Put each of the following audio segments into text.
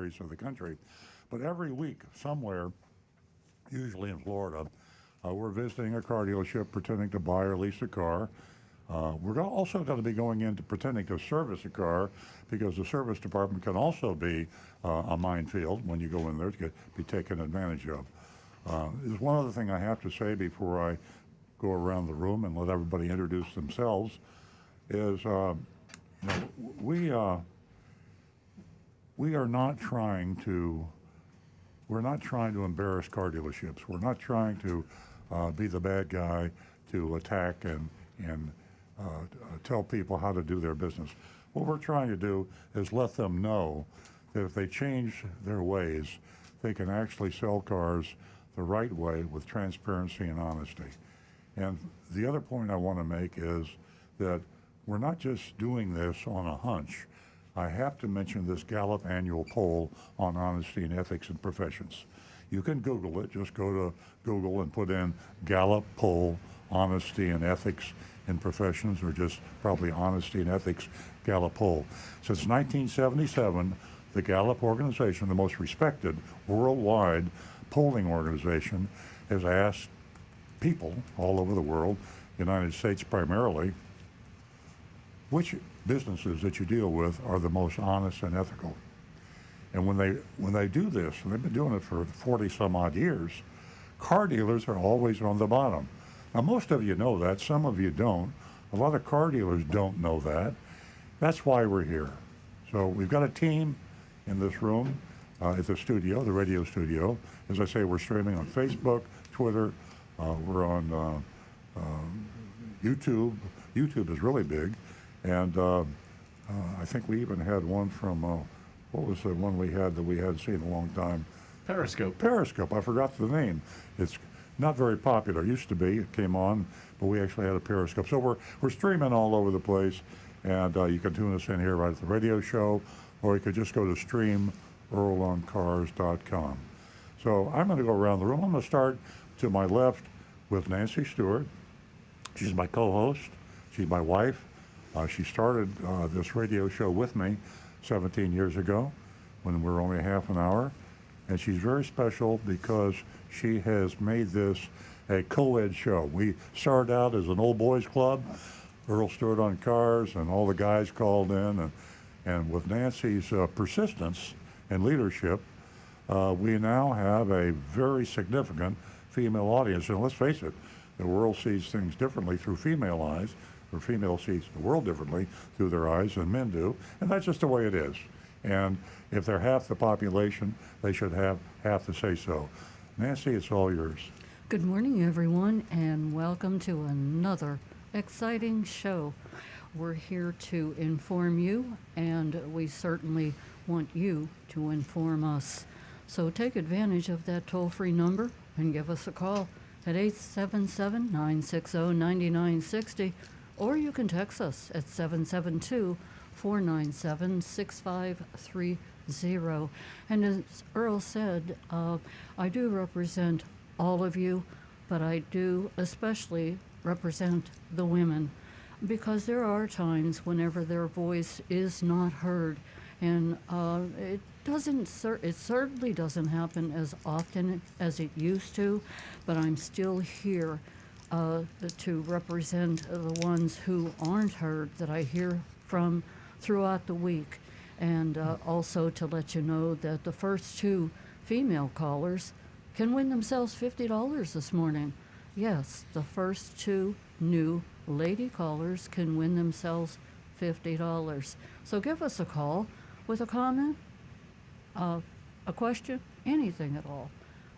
streets of the country. But every week, somewhere, usually in Florida, we're visiting a car dealership pretending to buy or lease a car. We're also going to be going into pretending to service a car because the service department can also be a minefield when you go in there to be taken advantage of. There's one other thing I have to say before I go around the room and let everybody introduce themselves is, we are not trying to embarrass car dealerships. We're not trying to be the bad guy to attack and tell people how to do their business. What we're trying to do is let them know that if they change their ways, they can actually sell cars the right way with transparency and honesty. And the other point I want to make is that we're not just doing this on a hunch. I have to mention this Gallup annual poll on honesty and ethics in professions. You can Google it. Just go to Google and put in Gallup poll, honesty and ethics in professions, or just probably honesty and ethics Gallup poll. Since 1977, the Gallup organization, the most respected worldwide polling organization, has asked people all over the world, United States primarily, which businesses that you deal with are the most honest and ethical. And when they do this, and they've been doing it for 40 some odd years, car dealers are always on the bottom. Now, most of you know that, some of you don't. A lot of car dealers don't know that. That's why we're here. So we've got a team in this room at the studio, the radio studio. As I say, we're streaming on Facebook, Twitter, we're on YouTube. YouTube is really big. And I think we even had one from, what was the one we had that we hadn't seen in a long time? Periscope. Periscope, I forgot the name. It's not very popular. It used to be, it came on, but we actually had a Periscope. So we're streaming all over the place, and you can tune us in here right at the radio show, or you could just go to streamearloncars.com. So I'm going to go around the room. I'm going to start to my left with Nancy Stewart. She's my co-host. She's my wife. She started this radio show with me 17 years ago when we were only half an hour. And she's very special because she has made this a co-ed show. We started out as an old boys club, Earl Stewart on cars, and all the guys called in. And with Nancy's persistence and leadership, we now have a very significant female audience. And let's face it, the world sees things differently through female eyes, or female sees the world differently through their eyes than men do. And that's just the way it is. And if they're half the population, they should have half the say-so. Nancy, it's all yours. Good morning, everyone, and welcome to another exciting show. We're here to inform you, and we certainly want you to inform us. So take advantage of that toll-free number and give us a call at 877-960-9960, or you can text us at 772-497-6530. And as Earl said, I do represent all of you, but I do especially represent the women, because there are times whenever their voice is not heard, and it certainly doesn't happen as often as it used to, but I'm still here to represent the ones who aren't heard, that I hear from throughout the week. And also to let you know that the first two female callers can win themselves $50 this morning. Yes, the first two new lady callers can win themselves $50. So give us a call with a comment, a question, anything at all.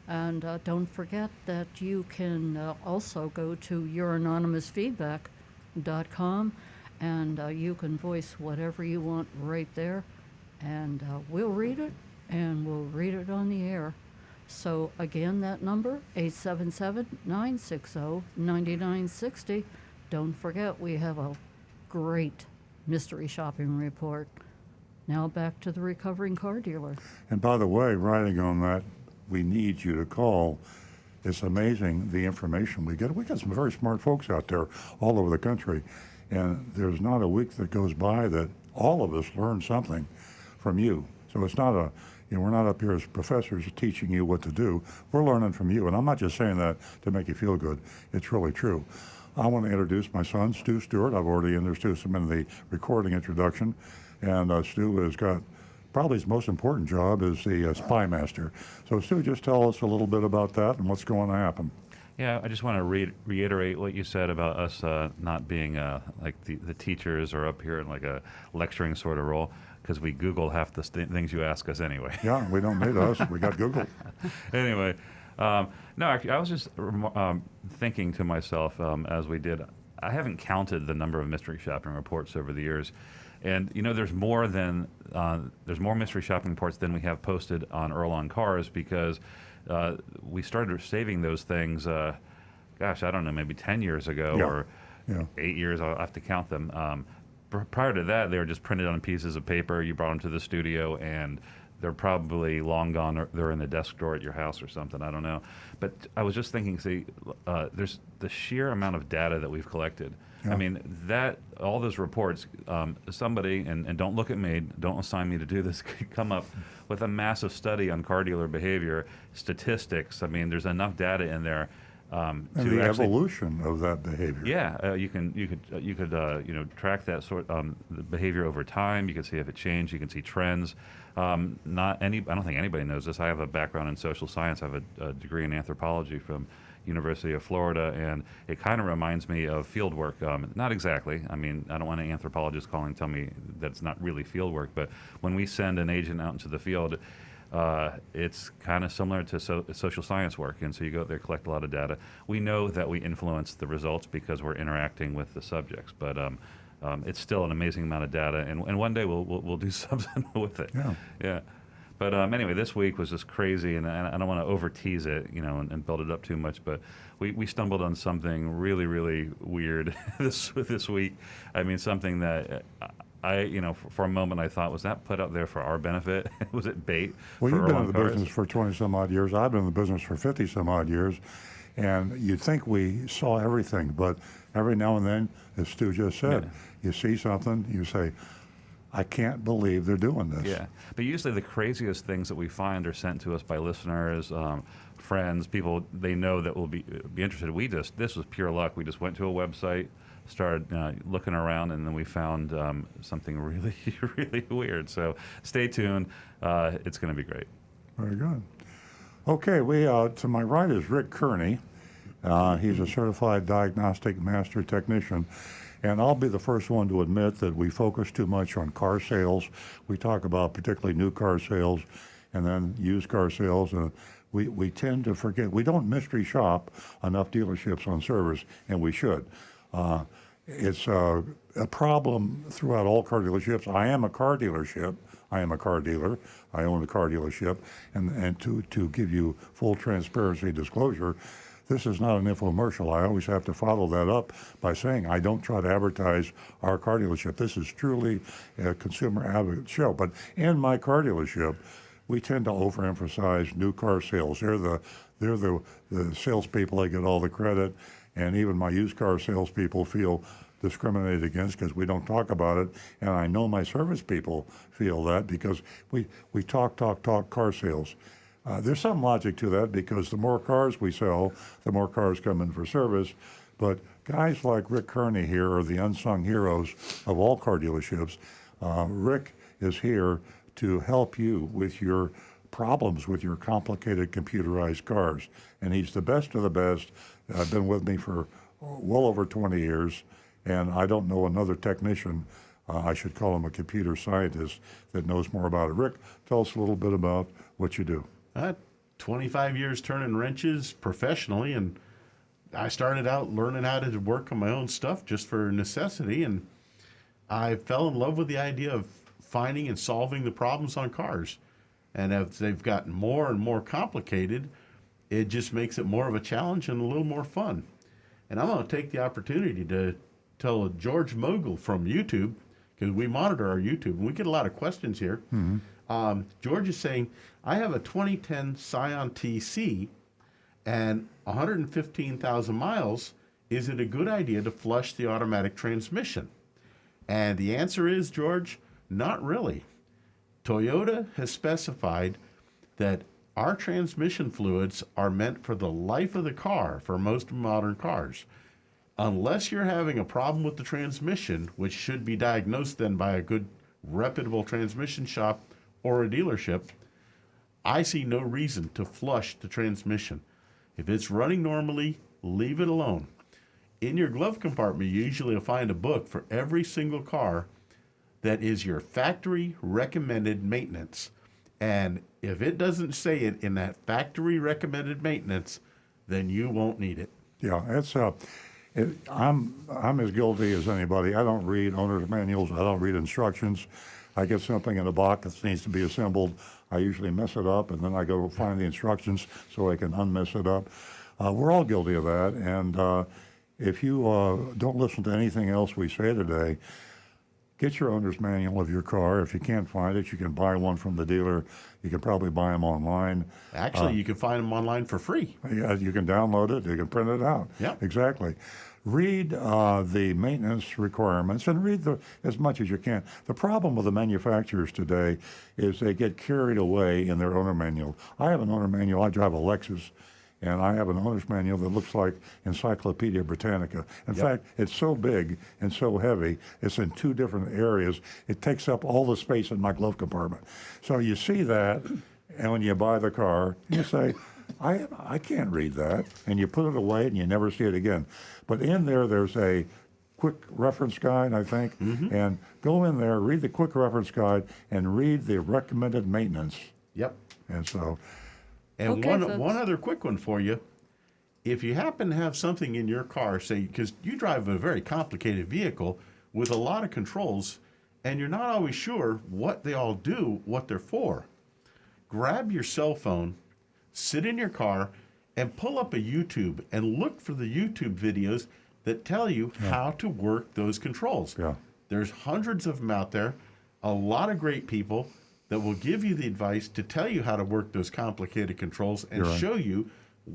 And don't forget that you can also go to youranonymousfeedback.com, and you can voice whatever you want right there, and we'll read it, and we'll read it on the air. So again, that number, 877-960-9960. Don't forget, we have a great mystery shopping report. Now back to the recovering car dealer. And by the way, riding on that, we need you to call. It's amazing the information we get. We got some very smart folks out there all over the country, and there's not a week that goes by that all of us learn something from you. So it's not we're not up here as professors teaching you what to do. We're learning from you. And I'm not just saying that to make you feel good. It's really true. I want to introduce my son, Stu Stewart. I've already introduced him in the recording introduction. And Stu has got probably his most important job is the spy master. So Stu, just tell us a little bit about that and what's going to happen. Yeah, I just want to reiterate what you said about us not being like the teachers or up here in like a lecturing sort of role, because we Google half the things you ask us anyway. Yeah, we don't need us. We got Google. Anyway, no, actually, I was just thinking to myself as we did, I haven't counted the number of mystery shopping reports over the years. And, there's more mystery shopping reports than we have posted on Earl on Cars, because we started saving those things, gosh, I don't know, maybe 10 years ago or 8 years. I'll have to count them. Prior to that, they were just printed on pieces of paper. You brought them to the studio, and they're probably long gone, or they're in the desk drawer at your house or something. I don't know. But I was just thinking, there's the sheer amount of data that we've collected. Yeah. I mean, all those reports, somebody, and don't look at me, don't assign me to do this, could come up with a massive study on car dealer behavior, statistics. I mean, there's enough data in there and the evolution of that behavior. Yeah, you could track that the behavior over time. You can see if it changed. You can see trends. I don't think anybody knows this. I have a background in social science. I have a degree in anthropology from University of Florida, and it kind of reminds me of field work. Not exactly. I mean, I don't want an anthropologist tell me that it's not really field work, but when we send an agent out into the field, it's kind of similar to social science work. And so you go out there, collect a lot of data. We know that we influence the results because we're interacting with the subjects, but it's still an amazing amount of data, and one day we'll do something with it. Yeah. But anyway, this week was just crazy, and I don't want to over-tease it, and build it up too much, but we stumbled on something really, really weird this week. I mean, something that for a moment I thought, was that put out there for our benefit? Was it bait? Well, you've for been Earl in the Cars? business for 20 some odd years. I've been in the business for 50 some odd years. And you'd think we saw everything, but every now and then, as Stu just said, you see something, you say, I can't believe they're doing this. Yeah, but usually the craziest things that we find are sent to us by listeners, friends, people they know that will be interested. This was pure luck. We just went to a website, started looking around, and then we found something really, really weird. So stay tuned. It's going to be great. Very good. Okay, to my right is Rick Kearney. He's a certified diagnostic master technician. And I'll be the first one to admit that we focus too much on car sales. We talk about particularly new car sales and then used car sales. We tend to forget. We don't mystery shop enough dealerships on service, and we should. It's a problem throughout all car dealerships. I am a car dealership. I am a car dealer. I own a car dealership. And to give you full transparency disclosure, this is not an infomercial. I always have to follow that up by saying I don't try to advertise our car dealership. This is truly a consumer advocate show. But in my car dealership, we tend to overemphasize new car sales. They're the salespeople that get all the credit, and even my used car salespeople feel discriminated against because we don't talk about it. And I know my service people feel that because we talk car sales. There's some logic to that because the more cars we sell, the more cars come in for service. But guys like Rick Kearney here are the unsung heroes of all car dealerships. Rick is here to help you with your problems with your complicated computerized cars. And he's the best of the best. Been with me for well over 20 years. And I don't know another technician, I should call him a computer scientist, that knows more about it. Rick, tell us a little bit about what you do. 25 years turning wrenches professionally, and I started out learning how to work on my own stuff just for necessity, and I fell in love with the idea of finding and solving the problems on cars. And as they've gotten more and more complicated, it just makes it more of a challenge and a little more fun. And I'm going to take the opportunity to tell George Mogul from YouTube, because we monitor our YouTube, and we get a lot of questions here. Mm-hmm. George is saying, I have a 2010 Scion TC and 115,000 miles. Is it a good idea to flush the automatic transmission? And the answer is, George, not really. Toyota has specified that our transmission fluids are meant for the life of the car for most modern cars. Unless you're having a problem with the transmission, which should be diagnosed then by a good, reputable transmission shop or a dealership, I see no reason to flush the transmission. If it's running normally, leave it alone. In your glove compartment, you usually will find a book for every single car that is your factory recommended maintenance. And if it doesn't say it in that factory recommended maintenance, then you won't need it. Yeah, I'm as guilty as anybody. I don't read owner's manuals. I don't read instructions. I get something in a box that needs to be assembled. I usually mess it up, and then I go find the instructions so I can unmess it up. We're all guilty of that, and if you don't listen to anything else we say today, get your owner's manual of your car. If you can't find it, you can buy one from the dealer. You can probably buy them online. Actually, you can find them online for free. Yeah, you can download it. You can print it out. Yeah, exactly. Read the maintenance requirements and read as much as you can. The problem with the manufacturers today is they get carried away in their owner manual. I have an owner manual. I drive a Lexus, and I have an owner's manual that looks like Encyclopedia Britannica. In fact, it's so big and so heavy, it's in two different areas. It takes up all the space in my glove compartment. So you see that, and when you buy the car, you say, I can't read that, and you put it away and you never see it again. But in there's a quick reference guide, I think, and go in there, read the quick reference guide, and read the recommended maintenance. Yep. And so, and Okay, one other quick one for you. If you happen to have something in your car, say, because you drive a very complicated vehicle with a lot of controls, and you're not always sure what they all do, what they're for, grab your cell phone, sit in your car, and pull up a YouTube and look for the YouTube videos that tell you how to work those controls. Yeah. There's hundreds of them out there, a lot of great people that will give you the advice to tell you how to work those complicated controls and show you.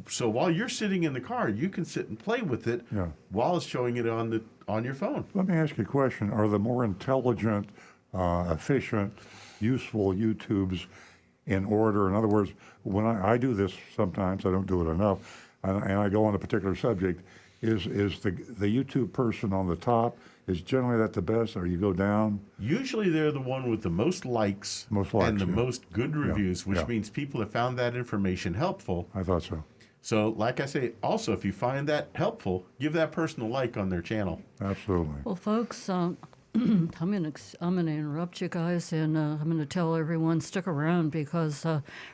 So while you're sitting in the car, you can sit and play with it while it's showing it on your phone. let me ask you a question. Are the more intelligent, efficient, useful YouTubes in order? In other words, when I do this sometimes, I don't do it enough, and I go on a particular subject, is the YouTube person on the top, is generally that the best, or you go down? Usually they're the one with the most likes and the most good reviews, which means people have found that information helpful. I thought so. So like I say, also, if you find that helpful, give that person a like on their channel. Absolutely. Well, folks, I'm going to interrupt you guys, and I'm going to tell everyone stick around because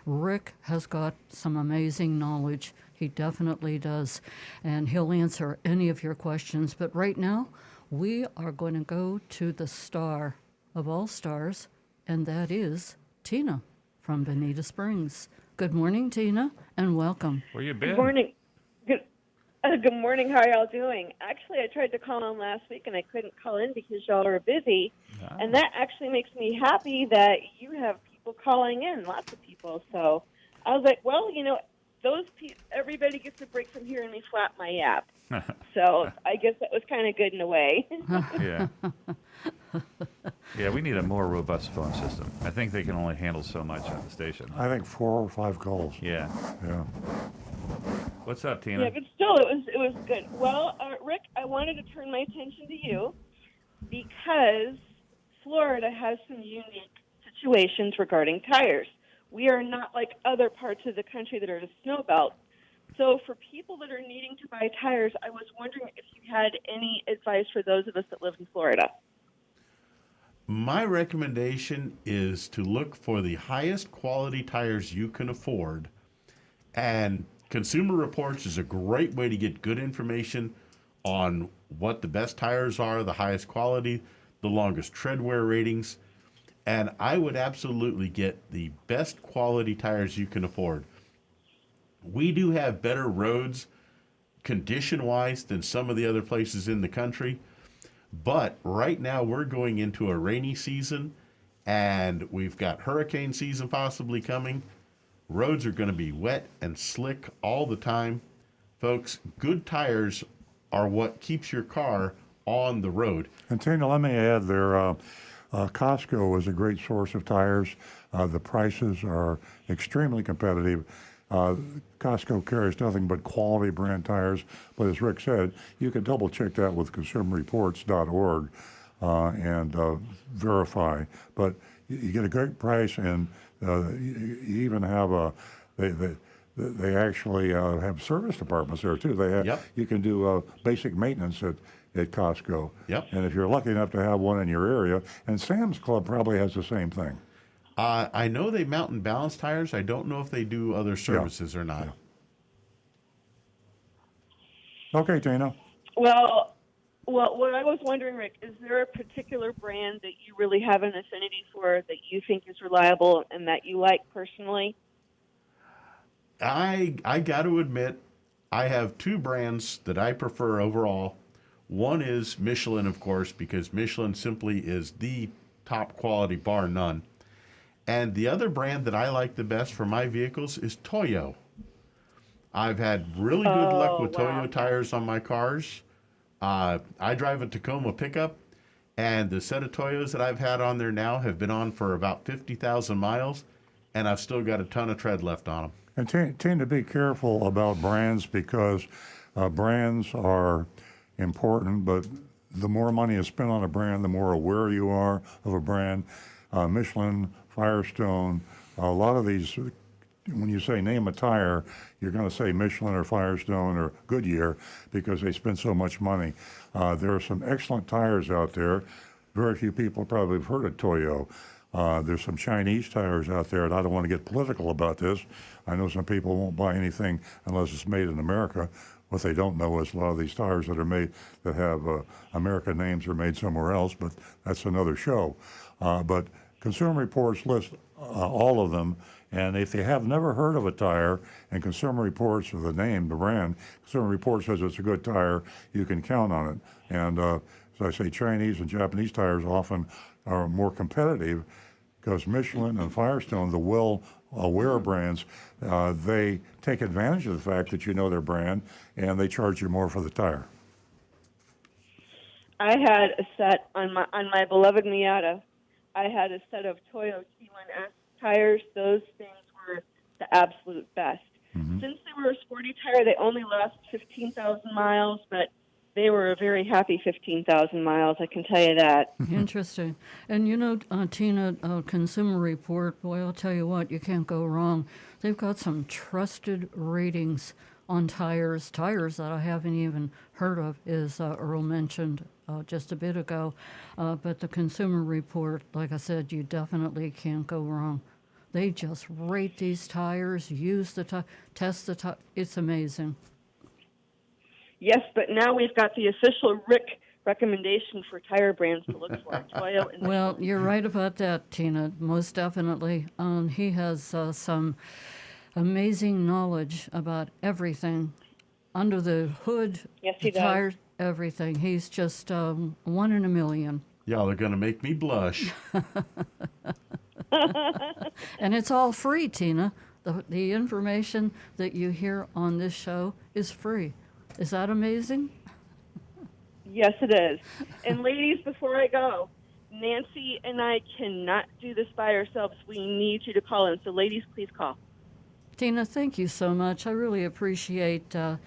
Rick has got some amazing knowledge. He definitely does, and he'll answer any of your questions. But right now, we are going to go to the star of all stars, and that is Tina from Bonita Springs. Good morning, Tina, and welcome. Where you been? Good morning. Good morning. How are y'all doing? Actually, I tried to call in last week, and I couldn't call in because y'all are busy. And that actually makes me happy that you have people calling in, lots of people. So I was like, well, everybody gets a break from hearing me flap my yap. So I guess that was kind of good in a way. Yeah. Yeah, we need a more robust phone system. I think they can only handle so much at the station. I think 4 or 5 calls. Yeah. Yeah. What's up, Tina? Yeah, but still, it was good. Well, Rick, I wanted to turn my attention to you because Florida has some unique situations regarding tires. We are not like other parts of the country that are a snow belt. So for people that are needing to buy tires, I was wondering if you had any advice for those of us that live in Florida. My recommendation is to look for the highest quality tires you can afford. And Consumer Reports is a great way to get good information on what the best tires are, the highest quality, the longest tread wear ratings. And I would absolutely get the best quality tires you can afford. We do have better roads condition-wise than some of the other places in the country. But right now we're going into a rainy season, and we've got hurricane season possibly coming. Roads are going to be wet and slick all the time. Folks, good tires are what keeps your car on the road. And Tina, let me add there, Costco is a great source of tires. The prices are extremely competitive. Costco carries nothing but quality brand tires, but as Rick said, you can double check that with consumerreports.org and verify. But you get a great price, and you even have they actually have service departments there too. They have, Yep. You can do basic maintenance at Costco. Yep. And if you're lucky enough to have one in your area, and Sam's Club probably has the same thing. I know they mount and balance tires. I don't know if they do other services or not. Yeah. Okay, Tina. Well, what I was wondering, Rick, is there a particular brand that you really have an affinity for that you think is reliable and that you like personally? I got to admit, I have two brands that I prefer overall. One is Michelin, of course, because Michelin simply is the top quality, bar none. And the other brand that I like the best for my vehicles is Toyo. I've had really good luck with Toyo tires on my cars. I drive a Tacoma pickup, and the set of Toyos that I've had on there now have been on for about 50,000 miles, and I've still got a ton of tread left on them. And Tina, be careful about brands because brands are important, but the more money is spent on a brand, the more aware you are of a brand. Michelin, Firestone, a lot of these, when you say name a tire, you're going to say Michelin or Firestone or Goodyear because they spend so much money. There are some excellent tires out there. Very few people probably have heard of Toyo. There's some Chinese tires out there, and I don't want to get political about this. I know some people won't buy anything unless it's made in America. What they don't know is a lot of these tires that are made that have American names are made somewhere else, but that's another show. But Consumer Reports lists all of them, and if you have never heard of a tire, and Consumer Reports or the name, the brand, Consumer Reports says it's a good tire, you can count on it. And as I say, Chinese and Japanese tires often are more competitive because Michelin and Firestone, the well-aware brands, they take advantage of the fact that you know their brand, and they charge you more for the tire. I had a set on my beloved Miata. I had a set of Toyo T1S tires. Those things were the absolute best. Mm-hmm. Since they were a sporty tire, they only last 15,000 miles, but they were a very happy 15,000 miles, I can tell you that. Interesting. And you know, Tina, Consumer Report, boy, I'll tell you what, you can't go wrong. They've got some trusted ratings on tires that I haven't even heard of, as Earl mentioned just a bit ago. But the Consumer Report, like I said, you definitely can't go wrong. They just rate these tires, use the tire, test the tire. It's amazing. Yes, but now we've got the official Rick recommendation for tire brands to look for, Toyo and Well, you're right about that, Tina, most definitely. He has some amazing knowledge about everything under the hood, Yes, the he does. tires, everything. He's just one in a million. Y'all are going to make me blush. And it's all free, Tina. The information that you hear on this show is free. Is that amazing? Yes, it is. And ladies, before I go, Nancy and I cannot do this by ourselves. We need you to call in. So ladies, please call. Tina, thank you so much. I really appreciate, the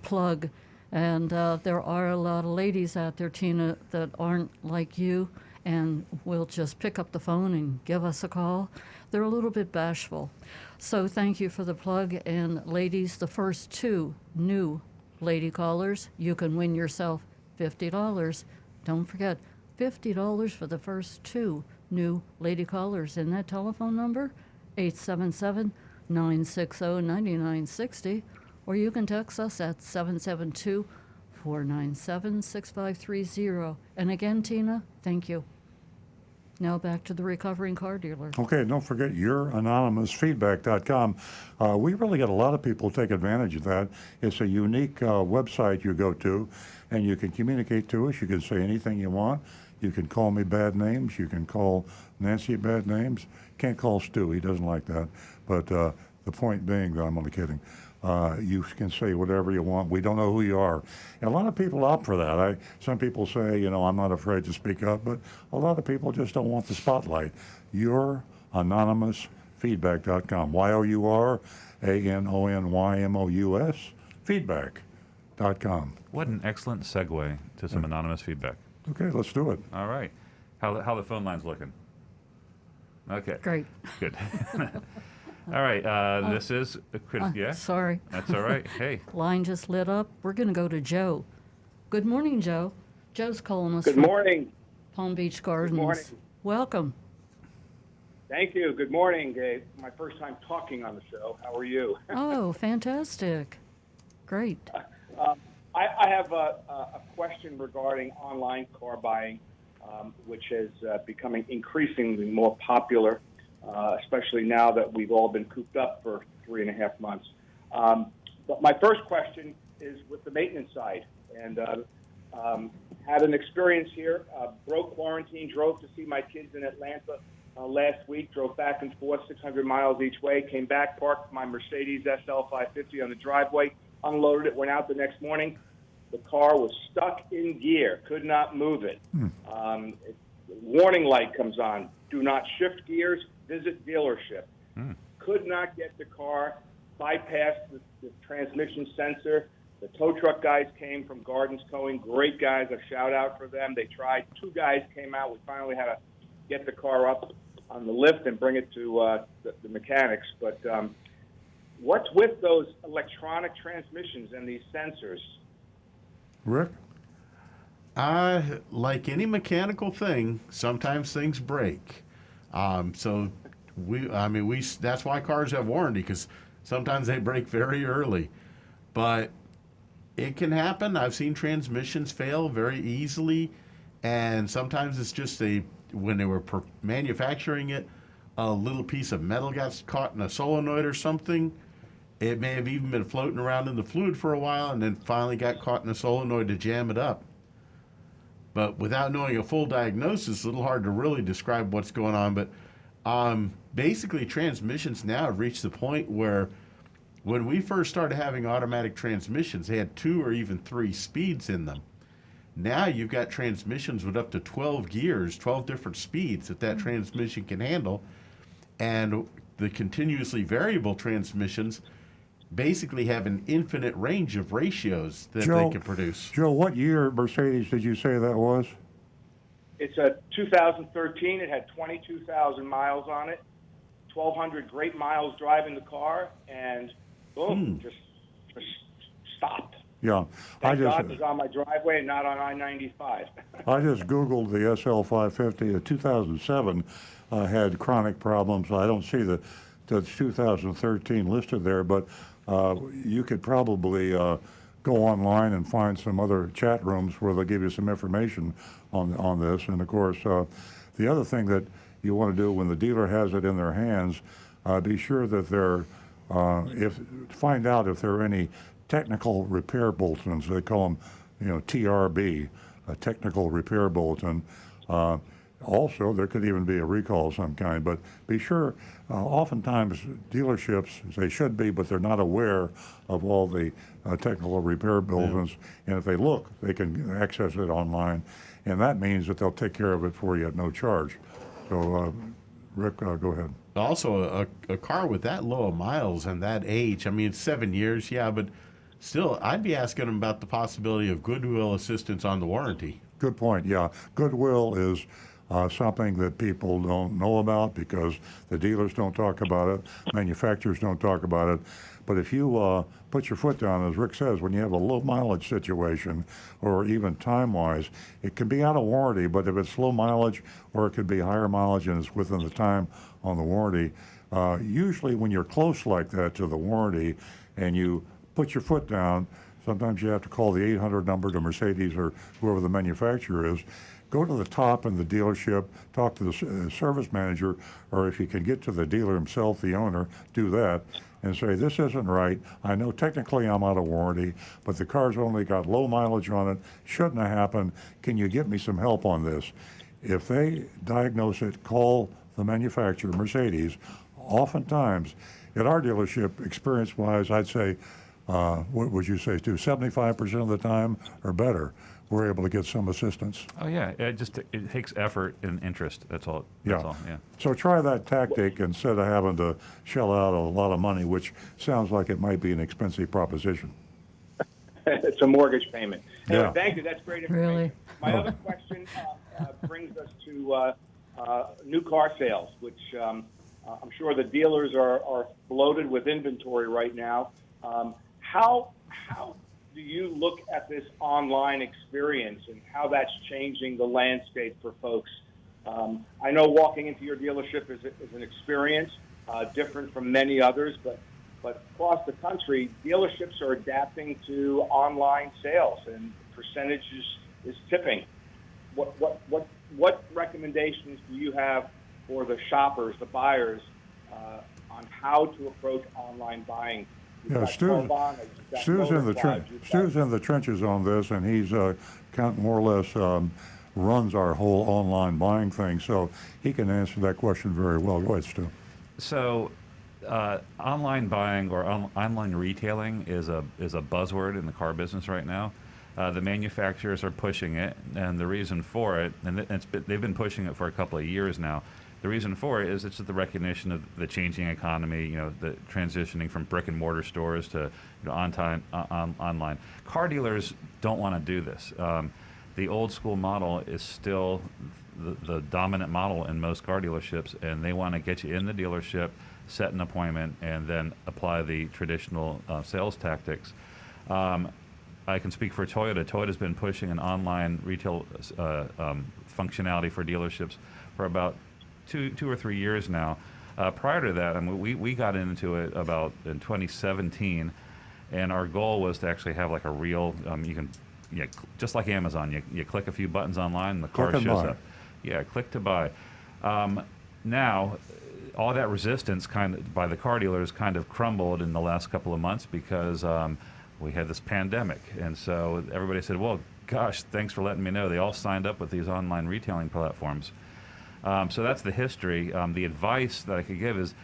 plug. And there are a lot of ladies out there, Tina, that aren't like you and will just pick up the phone and give us a call. They're a little bit bashful. So thank you for the plug. And ladies, the first two new lady callers, you can win yourself $50. Don't forget, $50 for the first two new lady callers. In that telephone number, 877-960-9960, or you can text us at 772-497-6530. And again, Tina, thank you. Now back to the recovering car dealer. Okay, don't forget youranonymousfeedback.com. We really get a lot of people take advantage of that. It's a unique website you go to, and you can communicate to us. You can say anything you want. You can call me bad names. You can call Nancy bad names. Can't call Stu. He doesn't like that. But the point being, I'm only kidding. You can say whatever you want. We don't know who you are. And a lot of people opt for that. Some people say, you know, I'm not afraid to speak up, but a lot of people just don't want the spotlight. You're anonymousfeedback.com. YOURANONYMOUS feedback.com. What an excellent segue to some anonymous feedback. Okay, let's do it. All right. How the phone line's looking? Okay. Great. Good. All right. This is yeah. Sorry. That's all right. Hey. Line just lit up. We're going to go to Joe. Good morning, Joe. Joe's calling us Good from morning. Palm Beach Gardens. morning. Welcome. Thank you. Good morning, Dave. My first time talking on the show. How are you? Oh, fantastic. Great. I have a question regarding online car buying, which is becoming increasingly more popular, especially now that we've all been cooped up for 3.5 months. But my first question is with the maintenance side. And had an experience here, broke quarantine, drove to see my kids in Atlanta last week, drove back and forth 600 miles each way, came back, parked my Mercedes SL 550 on the driveway, unloaded it, went out the next morning. The car was stuck in gear, could not move it. Warning light comes on, do not shift gears, visit dealership. Could not get the car, bypassed the transmission sensor. The tow truck guys came from Gardens Towing, great guys, a shout out for them. They tried, 2 guys came out, we finally had to get the car up on the lift and bring it to the mechanics. But what's with those electronic transmissions and these sensors? Rick? Like any mechanical thing, sometimes things break. So that's why cars have warranty, because sometimes they break very early. But it can happen. I've seen transmissions fail very easily, and sometimes it's just when they were manufacturing it, a little piece of metal got caught in a solenoid or something. It may have even been floating around in the fluid for a while and then finally got caught in a solenoid to jam it up. But without knowing a full diagnosis, it's a little hard to really describe what's going on. But basically, transmissions now have reached the point where when we first started having automatic transmissions, they had 2 or even 3 speeds in them. Now you've got transmissions with up to 12 gears, 12 different speeds that transmission can handle. And the continuously variable transmissions basically have an infinite range of ratios that they can produce. Joe, what year Mercedes did you say that was? It's a 2013. It had 22,000 miles on it, 1,200 great miles driving the car, and boom, just stopped. Yeah, Thank God it was on my driveway and not on I-95. I just Googled the SL 550. The 2007 had chronic problems. I don't see the 2013 listed there, but you could probably go online and find some other chat rooms where they'll give you some information on this. And of course, the other thing that you want to do when the dealer has it in their hands, be sure that find out if there are any technical repair bulletins. They call them, TRB, a technical repair bulletin. Also, there could even be a recall of some kind, but be sure, oftentimes dealerships, they should be, but they're not aware of all the technical repair bulletins, and if they look, they can access it online, and that means that they'll take care of it for you at no charge. So, Rick, go ahead. Also, a car with that low of miles and that age, I mean, it's 7 years, yeah, but still, I'd be asking them about the possibility of goodwill assistance on the warranty. Good point, yeah. Goodwill is something that people don't know about because the dealers don't talk about it, manufacturers don't talk about it. But if you put your foot down, as Rick says, when you have a low mileage situation or even time-wise, it can be out of warranty, but if it's low mileage or it could be higher mileage and it's within the time on the warranty, usually when you're close like that to the warranty and you put your foot down, sometimes you have to call the 800 number to Mercedes or whoever the manufacturer is. Go to the top in the dealership, talk to the service manager, or if you can get to the dealer himself, the owner, do that, and say, this isn't right. I know technically I'm out of warranty, but the car's only got low mileage on it. Shouldn't have happened. Can you get me some help on this? If they diagnose it, call the manufacturer, Mercedes. oftentimes, at our dealership, experience-wise, I'd say, what would you say, Stu? 75% of the time or better, we're able to get some assistance. Oh yeah, it takes effort and interest. That's all. That's all. Yeah. So try that tactic instead of having to shell out a lot of money, which sounds like it might be an expensive proposition. It's a mortgage payment. Anyway, Yeah. Thank you. That's great information. Really? My other question brings us to new car sales, which I'm sure the dealers are bloated with inventory right now. How do you look at this online experience and how that's changing the landscape for folks? I know walking into your dealership is an experience different from many others, but across the country, dealerships are adapting to online sales, and percentage is tipping. What recommendations do you have for the shoppers, the buyers, on how to approach online buying? Yeah, Stu's in the trenches on this, and he's more or less runs our whole online buying thing, so he can answer that question very well. Go ahead, Stu. So, online buying or online retailing is a buzzword in the car business right now. The manufacturers are pushing it, and the reason for it, and they've been pushing it for a couple of years now. The reason for it is it's the recognition of the changing economy, the transitioning from brick and mortar stores to online. Car dealers don't want to do this. The old school model is still the dominant model in most car dealerships, and they want to get you in the dealership, set an appointment, and then apply the traditional sales tactics. I can speak for Toyota. Toyota's been pushing an online retail functionality for dealerships for about two or 3 years now. Prior to that, we got into it about in 2017, and our goal was to actually have like a real, just like Amazon, you click a few buttons online and the car shows up. Yeah, click to buy. Now, all that resistance by the car dealers kind of crumbled in the last couple of months because we had this pandemic, and so everybody said, well, gosh, thanks for letting me know. They all signed up with these online retailing platforms. So that's the history. The advice that I could give is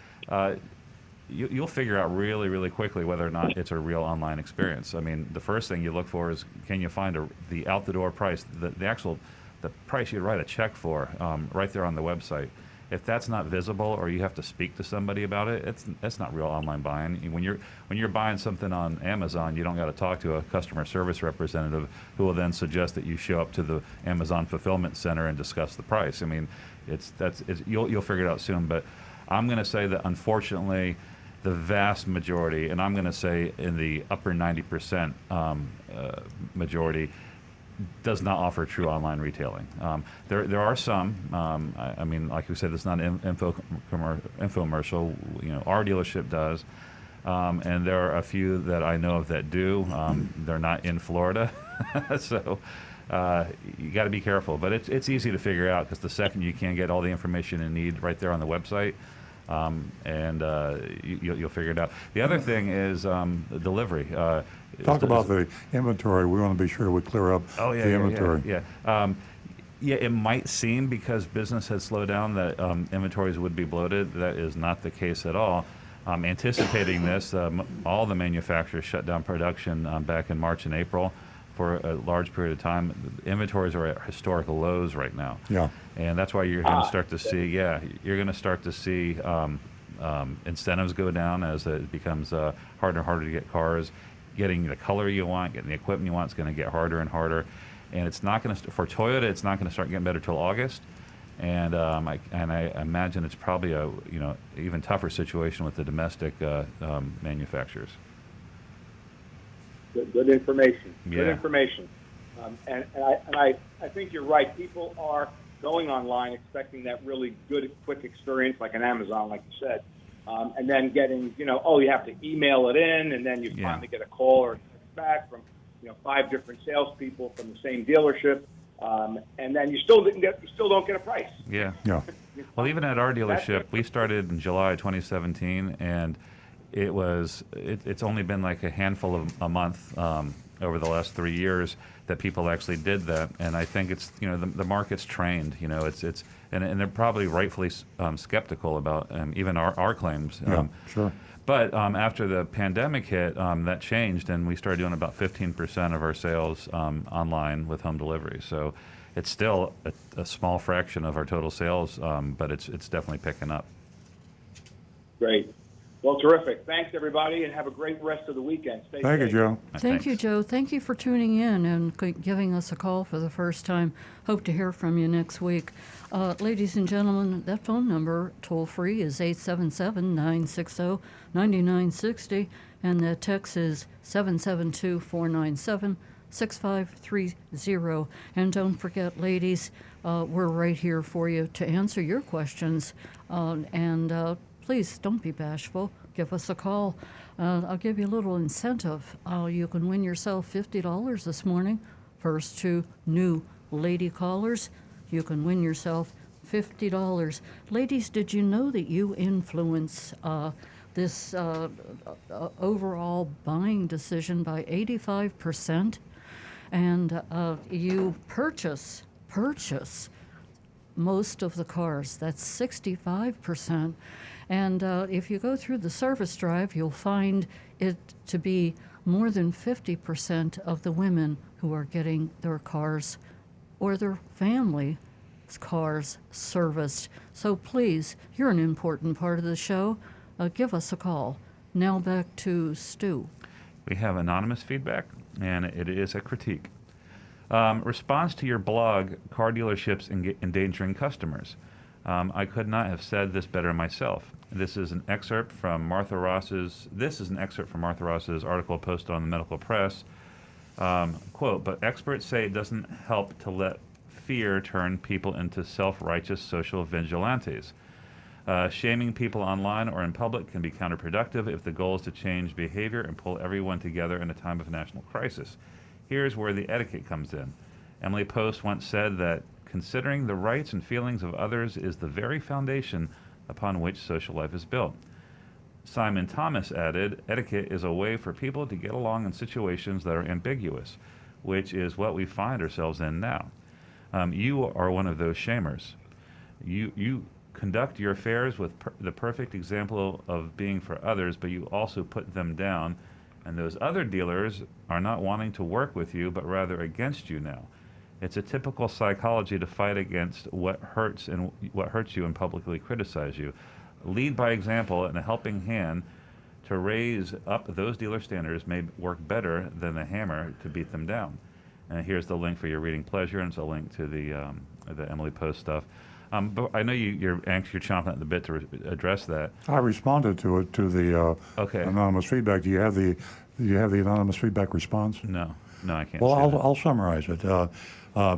you'll figure out really, really quickly whether or not it's a real online experience. I mean, the first thing you look for is, can you find the out-the-door price, the price you'd write a check for right there on the website. If that's not visible, or you have to speak to somebody about it, that's not real online buying. When you're buying something on Amazon, you don't got to talk to a customer service representative who will then suggest that you show up to the Amazon fulfillment center and discuss the price. I mean, you'll figure it out soon. But I'm going to say that unfortunately, the vast majority, and I'm going to say in the upper 90% majority, does not offer true online retailing. There are some. I mean, like we said, it's not an infomercial. Our dealership does, and there are a few that I know of that do. They're not in Florida, so you got to be careful. But it's easy to figure out, because the second you can get all the information you need right there on the website, and you'll figure it out. The other thing is delivery. Talk about the inventory. We want to be sure we clear up the inventory. Yeah, it might seem, because business has slowed down, that inventories would be bloated. That is not the case at all. Anticipating this, all the manufacturers shut down production back in March and April for a large period of time. Inventories are at historical lows right now. Yeah. And that's why you're going to start to see, incentives go down as it becomes harder and harder to get cars. Getting the color you want, getting the equipment you want is going to get harder and harder. And it's not going to, for Toyota, it's not going to start getting better till August. And I imagine it's probably a even tougher situation with the domestic manufacturers. Good information. Yeah. Good information. And I think you're right. People are going online expecting that really good, quick experience, like an Amazon, like you said, and then getting, you have to email it in, and then you finally get a call or a text back from, 5 different salespeople from the same dealership, and then you still don't get a price. Yeah. Well, even at our dealership, we started in July 2017, and it's only been like a handful of a month over the last 3 years that people actually did that, and I think it's the market's trained. And they're probably rightfully skeptical about even our claims. Yeah, sure. But after the pandemic hit, that changed, and we started doing about 15% of our sales online with home delivery. So it's still a small fraction of our total sales, but it's definitely picking up. Great. Well, terrific. Thanks, everybody, and have a great rest of the weekend. Stay Thank you, safe. Joe. Thank you, Thanks. Joe. Thank you for tuning in and giving us a call for the first time. Hope to hear from you next week. Ladies and gentlemen, that phone number, toll free, is 877-960-9960, and the text is 772-497-6530. And don't forget, ladies, we're right here for you to answer your questions. Please don't be bashful. Give us a call. I'll give you a little incentive. You can win yourself $50 this morning. First two new lady callers, you can win yourself $50. Ladies, did you know that you influence this overall buying decision by 85%? And you purchase most of the cars. That's 65%. And if you go through the service drive, you'll find it to be more than 50% of the women who are getting their cars or their family's cars serviced. So please, you're an important part of the show. Give us a call. Now back to Stu. We have anonymous feedback, and it is a critique. Response to your blog, Car Dealerships Endangering Customers. I could not have said this better myself. This is an excerpt from Martha Ross's article posted on the Medical Press. Quote, but experts say it doesn't help to let fear turn people into self-righteous social vigilantes. Shaming people online or in public can be counterproductive if the goal is to change behavior and pull everyone together in a time of national crisis. Here's where the etiquette comes in. Emily Post once said that considering the rights and feelings of others is the very foundation upon which social life is built. Simon Thomas added, etiquette is a way for people to get along in situations that are ambiguous, which is what we find ourselves in now. You are one of those shamers. You conduct your affairs with the perfect example of being for others, but you also put them down, and those other dealers are not wanting to work with you, but rather against you now. It's a typical psychology to fight against what hurts you and publicly criticize you. Lead by example, and a helping hand to raise up those dealer standards may work better than a hammer to beat them down. And here's the link for your reading pleasure, and it's a link to the Emily Post stuff. But I know you're chomping at the bit to address that. I responded to it, to the Okay. anonymous feedback. Do you have the anonymous feedback response? No, I can't. Well, see that. I'll summarize it.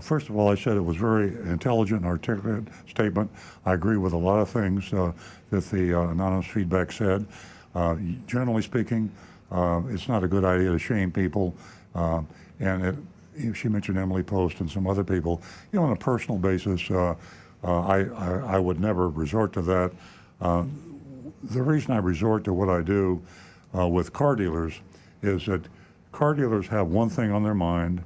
First of all, I said it was very intelligent and articulate statement. I agree with a lot of things that the anonymous feedback said. Generally speaking, it's not a good idea to shame people. She mentioned Emily Post and some other people. On a personal basis, I would never resort to that. The reason I resort to what I do with car dealers is that car dealers have one thing on their mind,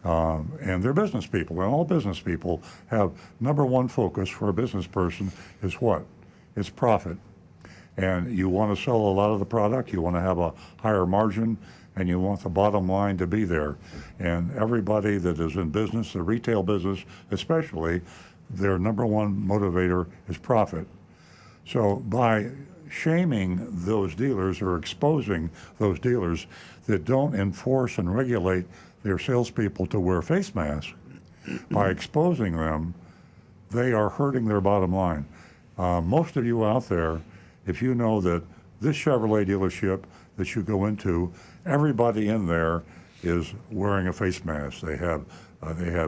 and they're business people, and all business people have number one focus for a business person is what? It's profit. And you want to sell a lot of the product, you want to have a higher margin, and you want the bottom line to be there. And everybody that is in business, the retail business especially, their number one motivator is profit. So by shaming those dealers or exposing those dealers that don't enforce and regulate their salespeople to wear face masks, by exposing them, they are hurting their bottom line. Most of you out there, if you know that this Chevrolet dealership that you go into, everybody in there is wearing a face mask. They have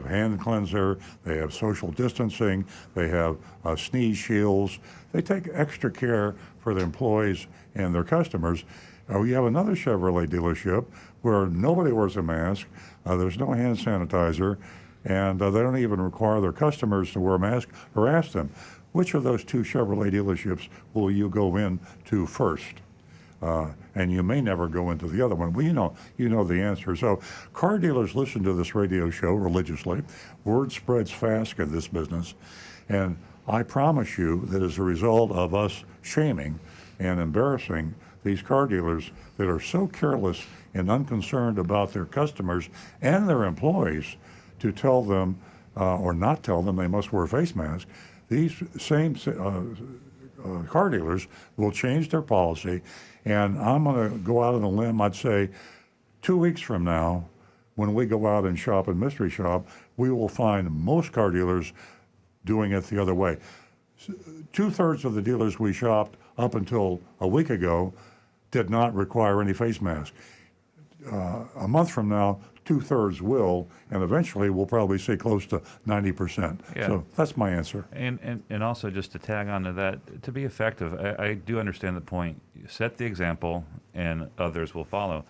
hand cleanser, they have social distancing, they have sneeze shields. They take extra care for the employees and their customers. We have another Chevrolet dealership where nobody wears a mask, there's no hand sanitizer, and they don't even require their customers to wear a mask or ask them, which of those two Chevrolet dealerships will you go in to first? and you may never go into the other one. Well, you know the answer. So car dealers listen to this radio show religiously. Word spreads fast in this business, and I promise you that as a result of us shaming and embarrassing these car dealers that are so careless and unconcerned about their customers and their employees to tell them or not tell them they must wear a face mask, these same car dealers will change their policy. And I'm going to go out on a limb. I'd say 2 weeks from now, when we go out and shop and mystery shop, we will find most car dealers doing it the other way. 2/3 of the dealers we shopped up until a week ago did not require any face mask. A month from now, 2/3 will, and eventually we'll probably see close to 90%. Yeah. So that's my answer. And also just to tag on to that, to be effective, I do understand the point. Set the example, and others will follow.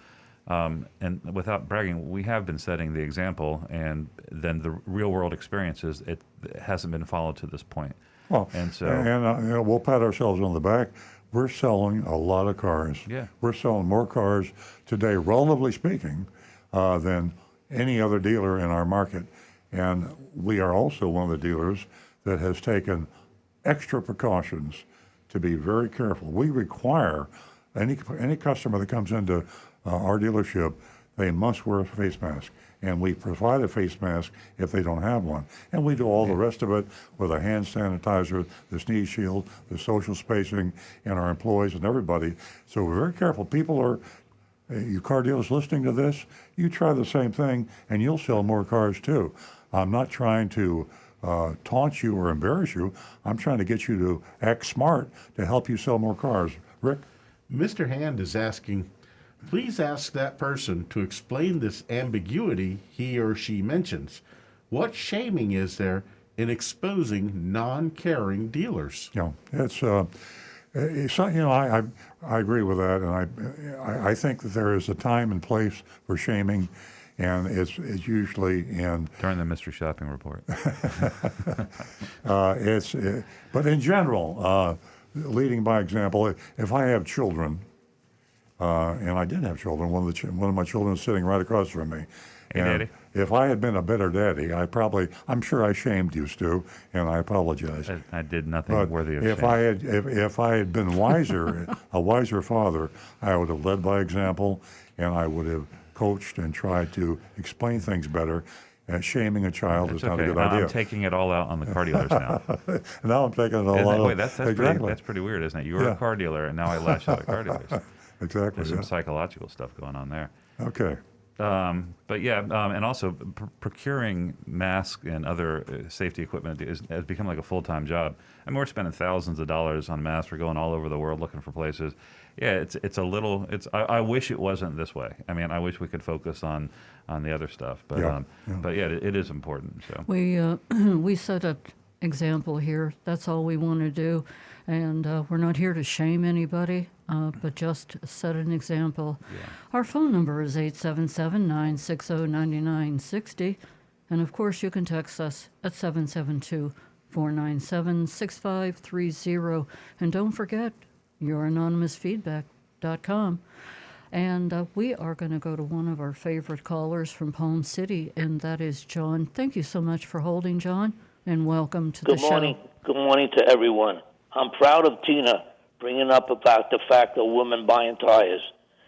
And without bragging, we have been setting the example, and then the real world experiences, it hasn't been followed to this point. Well, and so we'll pat ourselves on the back. We're selling a lot of cars. Yeah. We're selling more cars today, relatively speaking, than any other dealer in our market. And we are also one of the dealers that has taken extra precautions to be very careful. We require any customer that comes into our dealership, they must wear a face mask. And we provide a face mask if they don't have one. And we do all the rest of it with a hand sanitizer, the sneeze shield, the social spacing, and our employees and everybody. So we're very careful. People are, you car dealers listening to this, you try the same thing and you'll sell more cars too. I'm not trying to taunt you or embarrass you. I'm trying to get you to act smart to help you sell more cars. Rick? Mr. Hand is asking, please ask that person to explain this ambiguity he or she mentions. What shaming is there in exposing non-caring dealers? It's I agree with that, and I think that there is a time and place for shaming, and it's usually in during the mystery shopping report. But in general, leading by example. If I have children. And I did have children. One of my children is sitting right across from me. Hey, and Daddy. If I had been a better daddy, I'm sure I shamed you, Stu, and I apologize. I did nothing But worthy of if shame. if I had been wiser, a wiser father, I would have led by example, and I would have coached and tried to explain things better. Shaming a child is not a good idea. I'm taking it all out on the car dealers now. Now I'm taking it all out. Wait, that's pretty weird, isn't it? You were a car dealer, and now I lash out at car dealers. Exactly. There's some psychological stuff going on there. Okay. But yeah, and also procuring masks and other safety equipment has become like a full-time job. I mean, we're spending thousands of dollars on masks. We're going all over the world looking for places. Yeah, it's a little. I wish it wasn't this way. I mean, I wish we could focus on the other stuff. But but yeah, it is important. So We set an example here. That's all we want to do, and we're not here to shame anybody. But just set an example. Yeah. Our phone number is 877-960-9960. And of course, you can text us at 772-497-6530. And don't forget, youranonymousfeedback.com. And we are going to go to one of our favorite callers from Palm City, and that is John. Thank you so much for holding, John, and welcome to the show. Good morning. Good morning to everyone. I'm proud of Tina bringing up about the fact of women buying tires.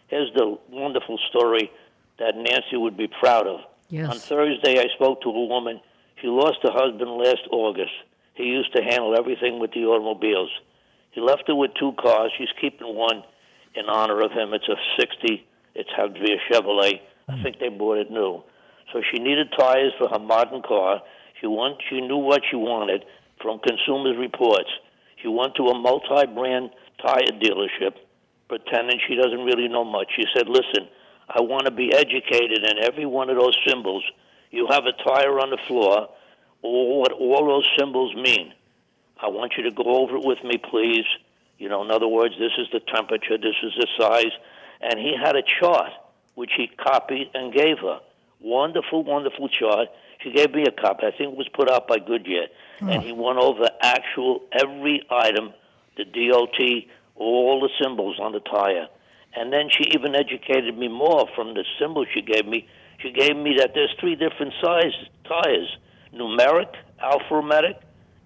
Here's the wonderful story that Nancy would be proud of. Yes. On Thursday, I spoke to a woman. She lost her husband last August. He used to handle everything with the automobiles. He left her with 2 cars. She's keeping one in honor of him. It's a 60. It's had to be a Chevrolet. I think they bought it new. So she needed tires for her modern car. She knew what she wanted from Consumers Reports. She went to a multi-brand tire dealership, pretending she doesn't really know much. She said, listen, I want to be educated in every one of those symbols. You have a tire on the floor, what all those symbols mean. I want you to go over it with me, please. In other words, this is the temperature, this is the size. And he had a chart, which he copied and gave her. Wonderful, wonderful chart. She gave me a copy. I think it was put out by Goodyear. And he went over every item, the DOT, all the symbols on the tire. And then she even educated me more from the symbol she gave me. She gave me that there's 3 different size tires: numeric, alphametric,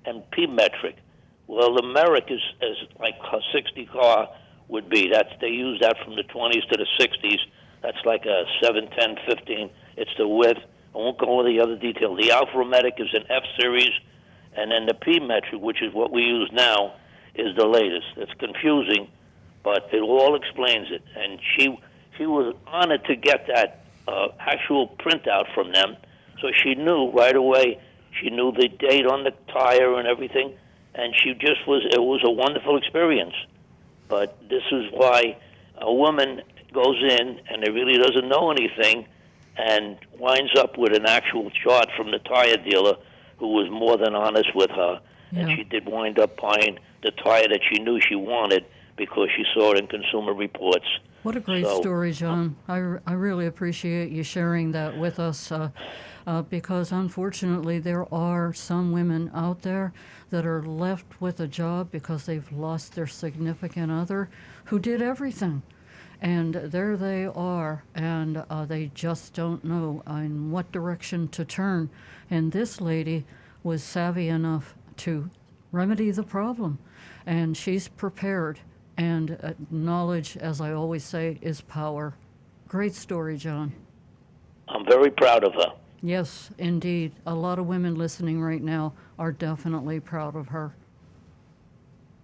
and P-metric. Well, the numeric is like a 60 car would be. They use that from the 20s to the 60s. That's like a 7, 10, 15. It's the width. I won't go into the other detail. The alphametric is an F series, and then the P-metric, which is what we use now, is the latest. It's confusing, but it all explains it. And she was honored to get that actual printout from them, so she knew right away. She knew the date on the tire and everything, and it was a wonderful experience. But this is why a woman goes in and it really doesn't know anything and winds up with an actual chart from the tire dealer who was more than honest with her. Yeah. And she did wind up buying the tire that she knew she wanted because she saw it in Consumer Reports. What a great story, John. I really appreciate you sharing that with us because unfortunately there are some women out there that are left with a job because they've lost their significant other who did everything. And there they are, and they just don't know in what direction to turn. And this lady was savvy enough to remedy the problem, and she's prepared. And knowledge, as I always say, is power. Great story, John. I'm very proud of her. Yes, indeed. A lot of women listening right now are definitely proud of her.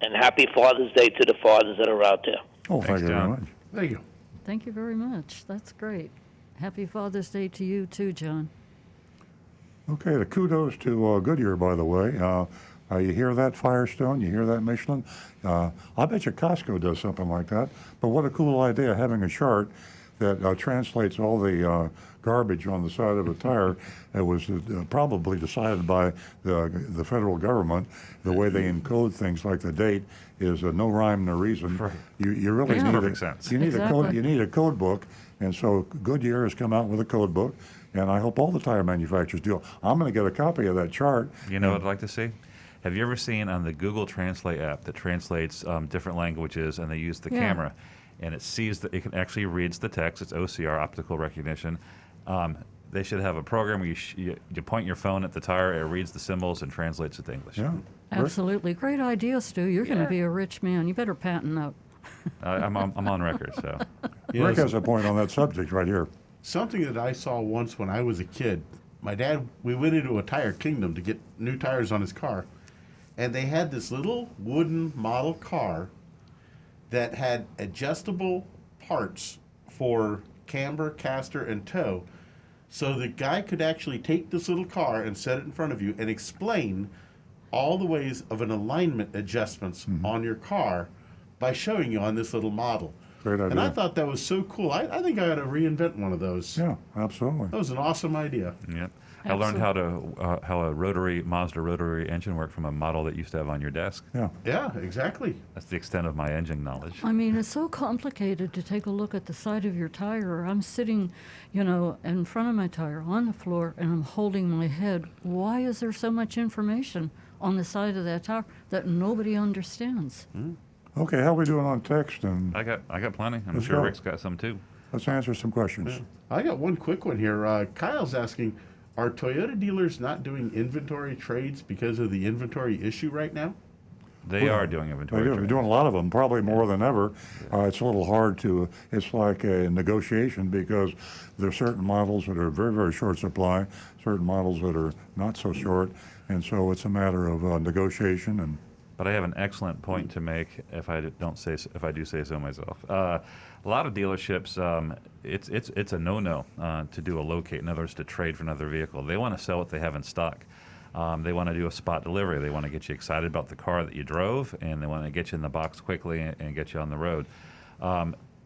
And happy Father's Day to the fathers that are out there. Oh, Thanks, thank you very John. much. Thank you. Thank you very much. That's great. Happy Father's Day to you too, John. Okay, the kudos to Goodyear, by the way. You hear that, Firestone? You hear that, Michelin? I bet you Costco does something like that. But what a cool idea, having a chart that translates all the garbage on the side of a tire. It was probably decided by the federal government. The way they encode things like the date is no rhyme, no reason. Right. You really Makes need perfect sense. You need Exactly. you need a code book, and so Goodyear has come out with a code book, and I hope all the tire manufacturers do. I'm going to get a copy of that chart. You know what I'd like to see? Have you ever seen on the Google Translate app that translates different languages, and they use the Yeah. camera, and it sees that it can actually reads the text. It's OCR, optical recognition. They should have a program where you point your phone at the tire, it reads the symbols and translates it to English. Yeah. Absolutely. Great idea, Stu. You're going to be a rich man. You better patent that. I'm on record, so. Rick has a point on that subject right here. Something that I saw once when I was a kid, my dad, we went into a tire kingdom to get new tires on his car, and they had this little wooden model car that had adjustable parts for camber, caster, and toe. So the guy could actually take this little car and set it in front of you and explain all the ways of an alignment adjustments on your car by showing you on this little model. Great idea. And I thought that was so cool. I think I ought to reinvent one of those. Yeah, absolutely. That was an awesome idea. Yep. I learned how a Mazda rotary engine worked from a model that used to have on your desk. Yeah. Yeah, exactly. That's the extent of my engine knowledge. I mean, it's so complicated to take a look at the side of your tire. I'm sitting, in front of my tire on the floor, and I'm holding my head. Why is there so much information on the side of that tire that nobody understands? Okay, how are we doing on text? And I got plenty. I'm Let's sure go. Rick's got some too. let's answer some questions. I got one quick one here. Kyle's asking, are Toyota dealers not doing inventory trades because of the inventory issue right now? They are doing They inventory. do. They're trades. doing a lot of them, probably more than ever. It's a little hard to, it's like a negotiation because there are certain models that are very, very short supply, certain models that are not so short, and so it's a matter of negotiation. And But I have an excellent point to make if I do say so myself. A lot of dealerships, it's a no-no to do a locate. In other words, to trade for another vehicle. They want to sell what they have in stock. They want to do a spot delivery. They want to get you excited about the car that you drove, and they want to get you in the box quickly and get you on the road.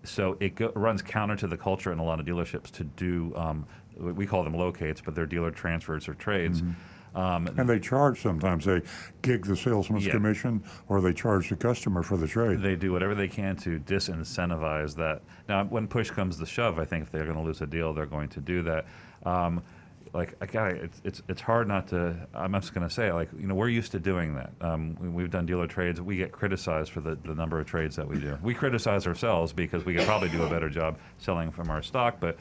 So it runs counter to the culture in a lot of dealerships to do, we call them locates, but they're dealer transfers or trades. and they charge sometimes. They gig the salesman's Yeah. commission, or they charge the customer for the trade. They do whatever they can to disincentivize that. Now, when push comes to shove, I think if they're going to lose a deal, they're going to do that. it's hard not to. I'm just going to say, like, we're used to doing that. We've done dealer trades. We get criticized for the number of trades that we do. We criticize ourselves because we could probably do a better job selling from our stock. But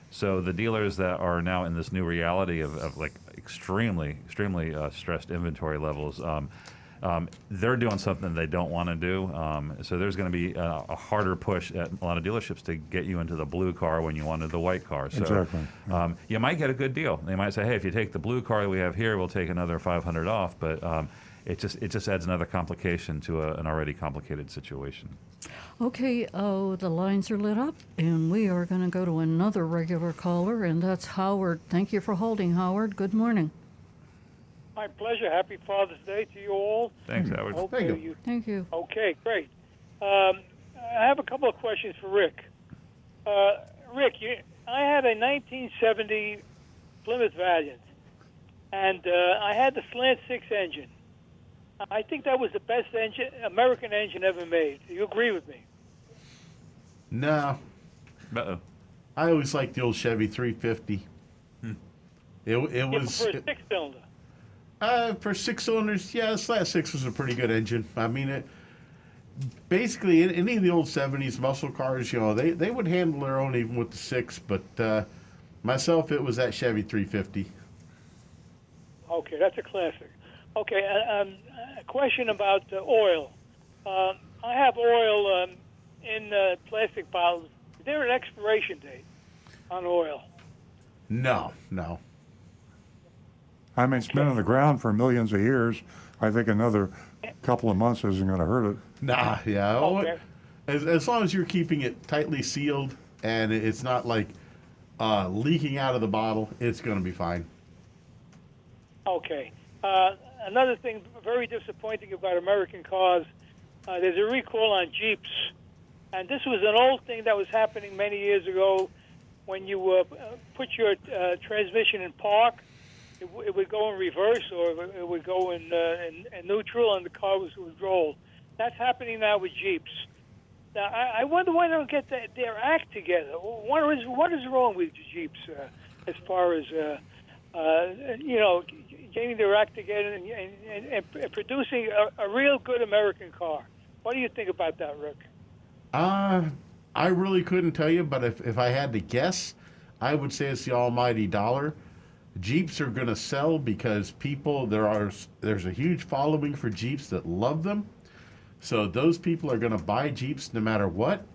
so the dealers that are now in this new reality of like extremely stressed inventory levels. They're doing something they don't want to do. So there's going to be a harder push at a lot of dealerships to get you into the blue car when you wanted the white car. So Exactly. you might get a good deal. They might say, hey, if you take the blue car that we have here, we'll take another $500 off. But it just adds another complication to an already complicated situation. Okay, the lines are lit up, and we are going to go to another regular caller, and that's Howard. Thank you for holding, Howard. Good morning. My pleasure. Happy Father's Day to you all. Thanks, Howard. Okay, Thank you. Thank you. Okay, great. I have a couple of questions for Rick. Rick, I had a 1970 Plymouth Valiant, and I had the slant six engine. I think that was the best American engine ever made. Do you agree with me? No, Uh-oh. I always liked the old Chevy 350. It was For a six-cylinder. For six cylinders. Yeah, the Slat Six was a pretty good engine. I mean, basically in any of the old '70s muscle cars, they would handle their own even with the six. But myself, it was that Chevy 350. Okay, that's a classic. Okay, a question about oil. I have oil in plastic bottles. Is there an expiration date on oil? No. I mean, it's been in the ground for millions of years. I think another couple of months isn't going to hurt it. Nah, yeah. Okay. As long as you're keeping it tightly sealed and it's not like leaking out of the bottle, it's going to be fine. Okay. Another thing very disappointing about American cars, there's a recall on Jeeps. And this was an old thing that was happening many years ago when you put your transmission in park. It would go in reverse or it would go in neutral and the car would roll. That's happening now with Jeeps. Now, I wonder why they don't get their act together. What is wrong with Jeeps as far as, getting their act together and producing a real good American car? What do you think about that, Rick? I really couldn't tell you, but if I had to guess, I would say it's the almighty dollar. Jeeps are going to sell because there's a huge following for Jeeps that love them. So those people are going to buy Jeeps no matter what.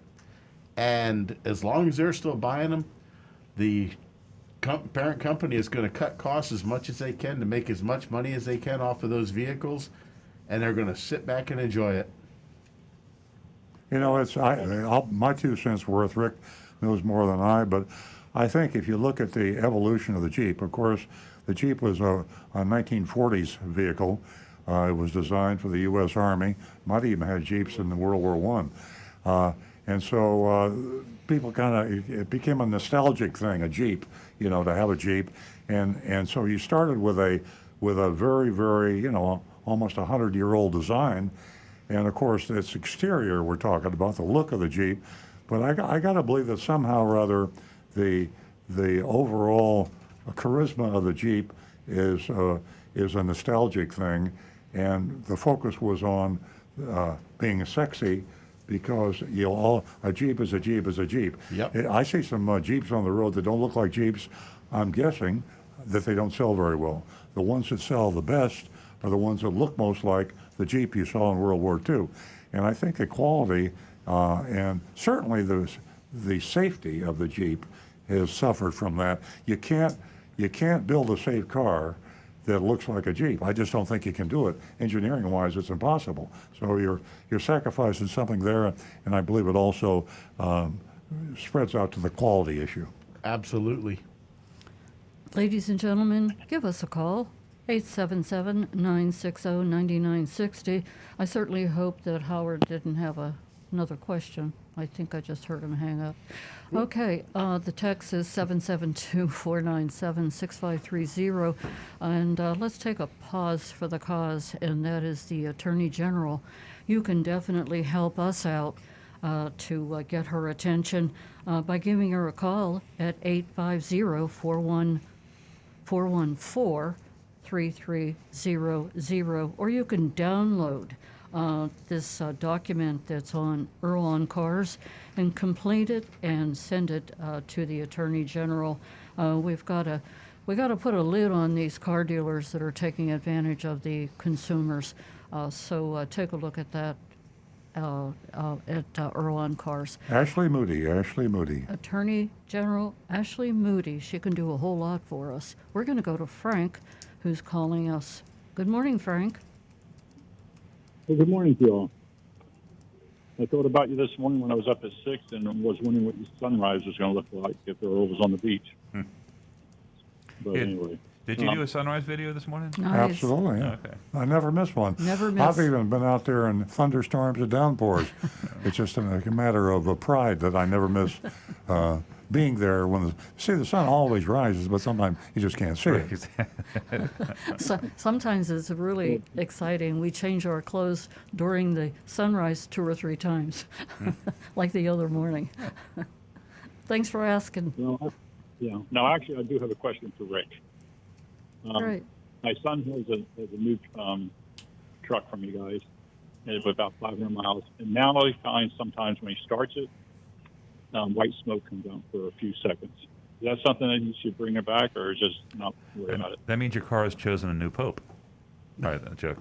And as long as they're still buying them, the parent company is going to cut costs as much as they can to make as much money as they can off of those vehicles. And they're going to sit back and enjoy it. My 2 cents worth. Rick knows more than I, but I think if you look at the evolution of the Jeep, of course, the Jeep was a 1940s vehicle. It was designed for the U.S. Army. Might even had Jeeps in the World War I. And so people it became a nostalgic thing, a Jeep, to have a Jeep. And so you started with a very, very, almost 100-year-old design. And of course, its exterior, we're talking about the look of the Jeep. But I got to believe that somehow or other, the overall charisma of the Jeep is a nostalgic thing, and the focus was on being sexy, because a Jeep is a Jeep is a Jeep. Yep. I see some Jeeps on the road that don't look like Jeeps. I'm guessing that they don't sell very well. The ones that sell the best are the ones that look most like the Jeep you saw in World War II. And I think the quality and certainly the safety of the Jeep has suffered from that. You can't build a safe car that looks like a Jeep. I just don't think you can do it. Engineering-wise, it's impossible. So you're sacrificing something there, and I believe it also spreads out to the quality issue. Absolutely. Ladies and gentlemen, give us a call, 877-960-9960. I certainly hope that Howard didn't have another question. I think I just heard him hang up. Okay, the text is 772-497-6530. And let's take a pause for the cause, and that is the Attorney General. You can definitely help us out to get her attention by giving her a call at 850-41 414-3300, or you can download this document that's on Earl on Cars and complete it and send it to the Attorney General. We got to put a lid on these car dealers that are taking advantage of the consumers. So take a look at that at Earl on Cars. Ashley Moody. Attorney General Ashley Moody. She can do a whole lot for us. We're going to go to Frank, who's calling us. Good morning, Frank. Well, good morning to you all. I thought about you this morning when I was up at 6 and was wondering what your sunrise was going to look like if Earl was on the beach. But anyway. Did you do a sunrise video this morning? Nice. Absolutely, yeah. Okay. I never miss one. Never miss. I've even been out there in thunderstorms and downpours. It's just a matter of pride that I never miss being there when the sun always rises, but sometimes you just can't see it. So, sometimes it's really exciting. We change our clothes during the sunrise 2 or 3 times, like the other morning. Thanks for asking. Well, yeah. Now, actually, I do have a question for Rick. Right. My son has a new truck from you guys. It's about 500 miles. And now he finds sometimes when he starts it, white smoke comes out for a few seconds. Is that something that you should bring it back, or just not worry about it? That means your car has chosen a new pope. All right, that joke.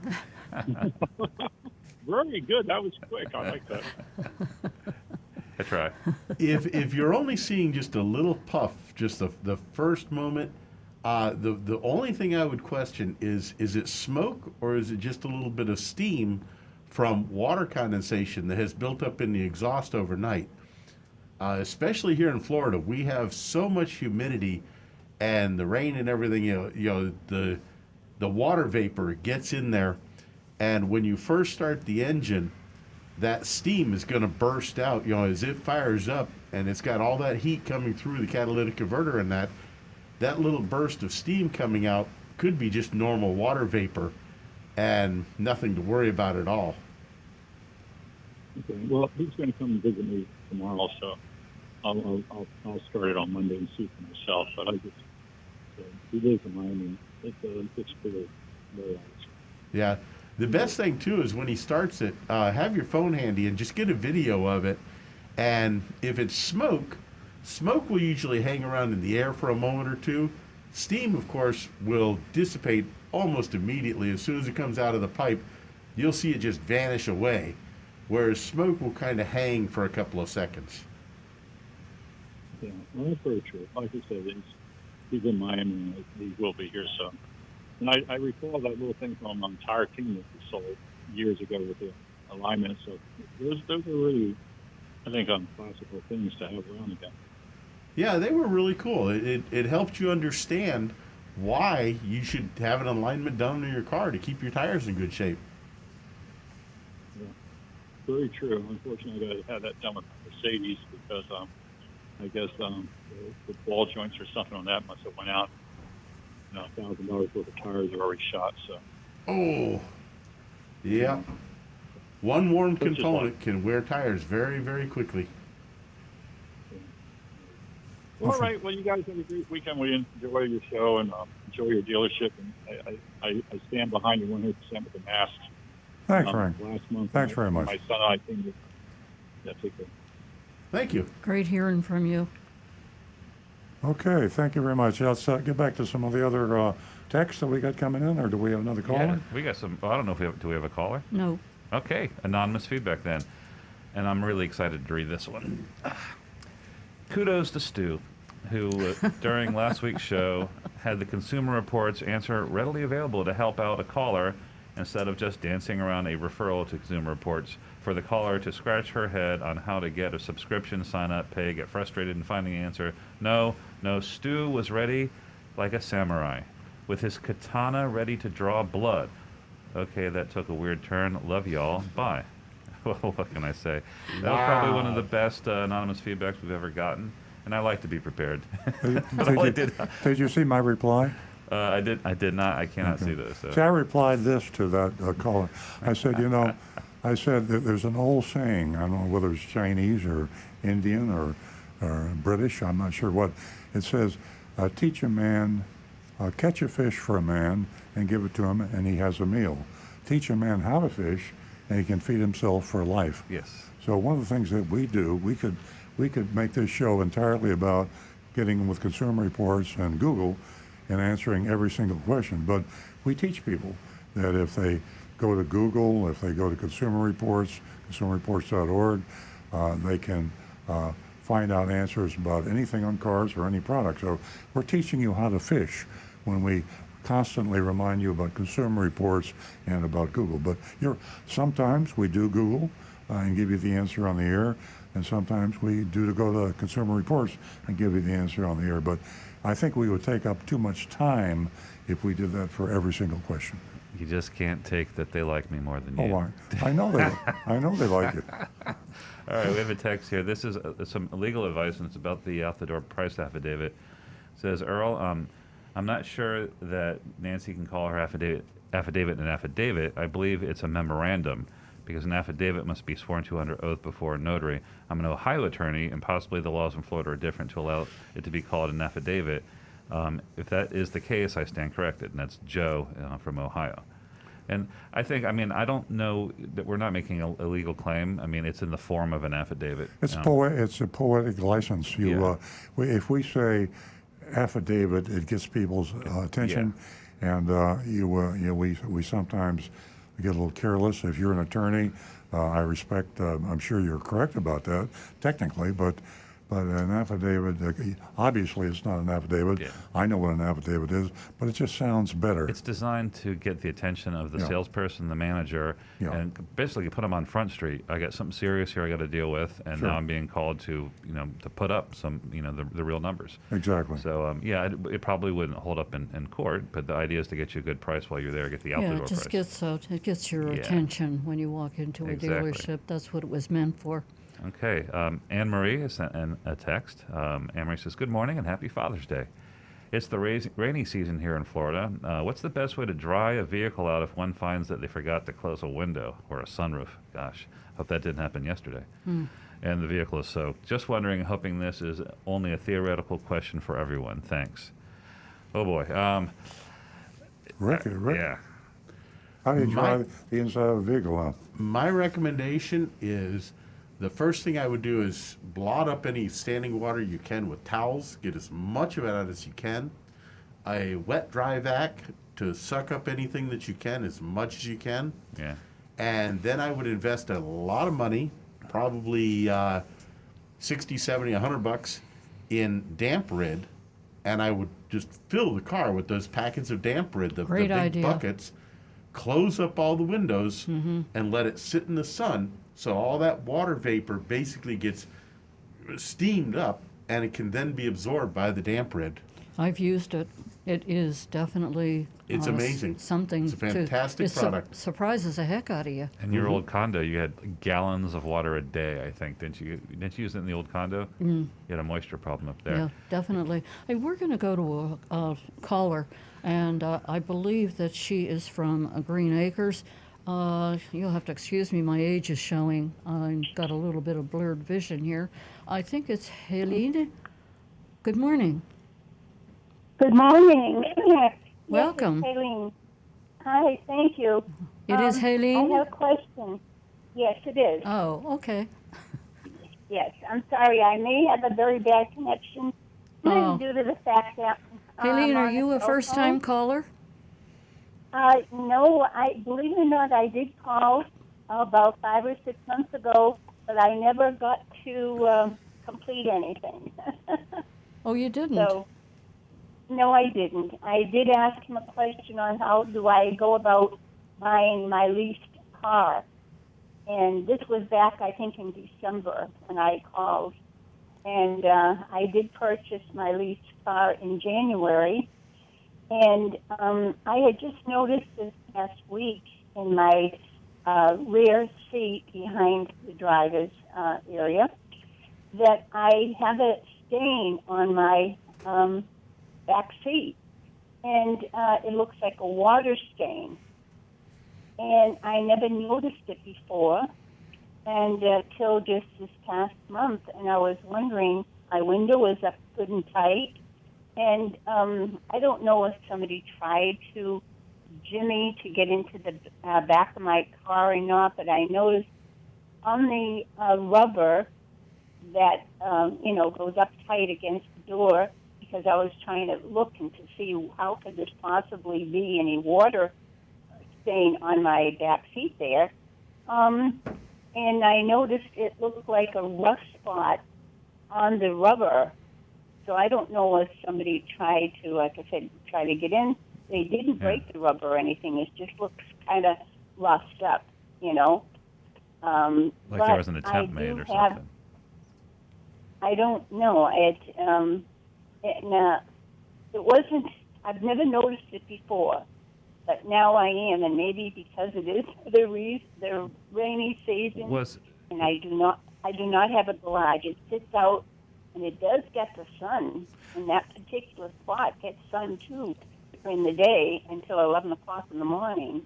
Very good. That was quick. I like that. I try. If you're only seeing just a little puff, just the first moment, the only thing I would question is it smoke or is it just a little bit of steam from water condensation that has built up in the exhaust overnight? Especially here in Florida, we have so much humidity and the rain and everything. The water vapor gets in there, and when you first start the engine, that steam is going to burst out. As it fires up, and it's got all that heat coming through the catalytic converter, and that little burst of steam coming out could be just normal water vapor, and nothing to worry about at all. Okay. Well, he's going to come and visit me tomorrow, so I'll start it on Monday and see for myself. But I just he lives in Miami. It's pretty very nice. Yeah. The best thing too is when he starts it, have your phone handy and just get a video of it. And if it's smoke will usually hang around in the air for a moment or two. Steam, of course, will dissipate almost immediately. As soon as it comes out of the pipe, you'll see it just vanish away. Whereas smoke will kind of hang for a couple of seconds. Yeah, well, that's very true. Like I said, he's in Miami, and he will be here soon. And I recall that little thing from Tire King that we sold years ago with the alignment. So those are really, I think, classical things to have around again. Yeah, they were really cool. It helped you understand why you should have an alignment done in your car to keep your tires in good shape. Yeah, very true. Unfortunately, I had that done with Mercedes because I guess the ball joints or something on that must have went out. $1,000 worth of tires are already shot. So. Oh, yeah. One warm component can wear tires very, very quickly. All right. Well, you guys have a great weekend. We enjoy your show and enjoy your dealership. And I stand behind you 100% with the masks. Thanks, Frank. Last month. Thanks very much. My son and I think that's it. Thank you. Great hearing from you. Okay, thank you very much. Let's get back to some of the other texts that we got coming in, or do we have another caller? Yeah, we got some. I don't know if do we have a caller? No. Okay, anonymous feedback then. And I'm really excited to read this one. Kudos to Stu, who during last week's show had the Consumer Reports answer readily available to help out a caller instead of just dancing around a referral to Consumer Reports for the caller to scratch her head on how to get a subscription, sign up, pay, get frustrated in finding the answer. No, Stu was ready like a samurai with his katana ready to draw blood. Okay, that took a weird turn. Love y'all. Bye. Well, what can I say? That was probably one of the best anonymous feedbacks we've ever gotten, and I like to be prepared. Did you see my reply? I did not. I cannot see this. So. See, I replied this to that caller. I said, I said that there's an old saying, I don't know whether it's Chinese or Indian or British, I'm not sure what. It says, teach a man Catch a fish for a man and give it to him, and he has a meal. Teach a man how to fish, and he can feed himself for life. Yes. So one of the things that we do, we could make this show entirely about getting with Consumer Reports and Google and answering every single question. But we teach people that if they go to Google, if they go to Consumer Reports, consumerreports.org, they can find out answers about anything on cars or any product. So we're teaching you how to fish when we constantly remind you about Consumer Reports and about Google. But sometimes we do Google and give you the answer on the air, and sometimes we do to go to Consumer Reports and give you the answer on the air. But I think we would take up too much time if we did that for every single question. You just can't take that they like me more than you. Oh, I know they like it. All right, we have a text here. This is some legal advice, and it's about the out-the-door price affidavit. It says, Earl, I'm not sure that Nancy can call her affidavit an affidavit. I believe it's a memorandum, because an affidavit must be sworn to under oath before a notary. I'm an Ohio attorney, and possibly the laws in Florida are different to allow it to be called an affidavit. If that is the case, I stand corrected, and that's Joe from Ohio. And I don't know that we're not making a legal claim. I mean, it's in the form of an affidavit. It's a poetic license. If we say affidavit, it gets people's attention, and we sometimes get a little careless. If you're an attorney, I respect. I'm sure you're correct about that technically, but an affidavit, obviously it's not an affidavit. Yeah. I know what an affidavit is, but it just sounds better. It's designed to get the attention of the salesperson, the manager, and basically put them on Front Street. I got something serious here I got to deal with, and now I'm being called to put up some, the real numbers. Exactly. So, it probably wouldn't hold up in court, but the idea is to get you a good price while you're there, get the out-the-door price. It gets your attention when you walk into a dealership. That's what it was meant for. Okay. Anne Marie has sent in a text. Anne Marie says, good morning and happy Father's Day. It's the rainy season here in Florida. What's the best way to dry a vehicle out if one finds that they forgot to close a window or a sunroof? Gosh, hope that didn't happen yesterday. And the vehicle is soaked. Just wondering, hoping this is only a theoretical question for everyone. Thanks. Oh, boy. Rick. Yeah. How do you dry the inside of a vehicle out? My recommendation is the first thing I would do is blot up any standing water you can with towels. Get as much of it out as you can. A wet dry vac to suck up anything that you can, as much as you can. Yeah. And then I would invest a lot of money, probably 60, 70, $100 in damp rid, and I would just fill the car with those packets of damp rid, the big idea. buckets, close up all the windows, and let it sit in the sun. So all that water vapor basically gets steamed up, and it can then be absorbed by the damp rid. I've used it. It is definitely It's amazing. Something. It's a fantastic product. Surprises the heck out of you. In your old condo, you had gallons of water a day, I think, didn't you? Didn't you use it in the old condo? You had a moisture problem up there. Yeah, definitely. Hey, we're going to go to a caller, and I believe that she is from Green Acres. You'll have to excuse me, my age is showing. I've got a little bit of blurred vision here. I think it's Helene. Good morning. Good morning. Yes, Welcome. it's Helene. Hi, thank you. It is Helene? I have a question. Yes, it is. Oh, okay. Yes, I'm sorry. I may have a very bad connection Oh. due to the fact that. Helene, I'm are on you a a cell first-time phone. caller? No, believe it or not, I did call about 5 or 6 months ago, but I never got to complete anything. Oh, you didn't? So, no, I didn't. I did ask him a question on how do I go about buying my leased car. And this was back, I think, in December when I called. And I did purchase my leased car in January. And I had just noticed this past week in my rear seat behind the driver's area that I have a stain on my back seat. And it looks like a water stain. And I never noticed it before, and till just this past month. And I was wondering, my window was up good and tight, And I don't know if somebody tried to jimmy to get into the back of my car or not, but I noticed on the rubber that, goes up tight against the door, because I was trying to look and to see how could this possibly be any water stain on my back seat there. And I noticed it looked like a rust spot on the rubber. So I don't know if somebody tried to, like I said, try to get in. They didn't break the rubber or anything. It just looks kind of roughed up, Like there was an attempt made or something. I don't know. It wasn't. I've never noticed it before, but now I am, and maybe because it is the rainy season, and I do not have a garage. It sits out, and it does get the sun, and that particular spot gets sun too during the day until 11 o'clock in the morning.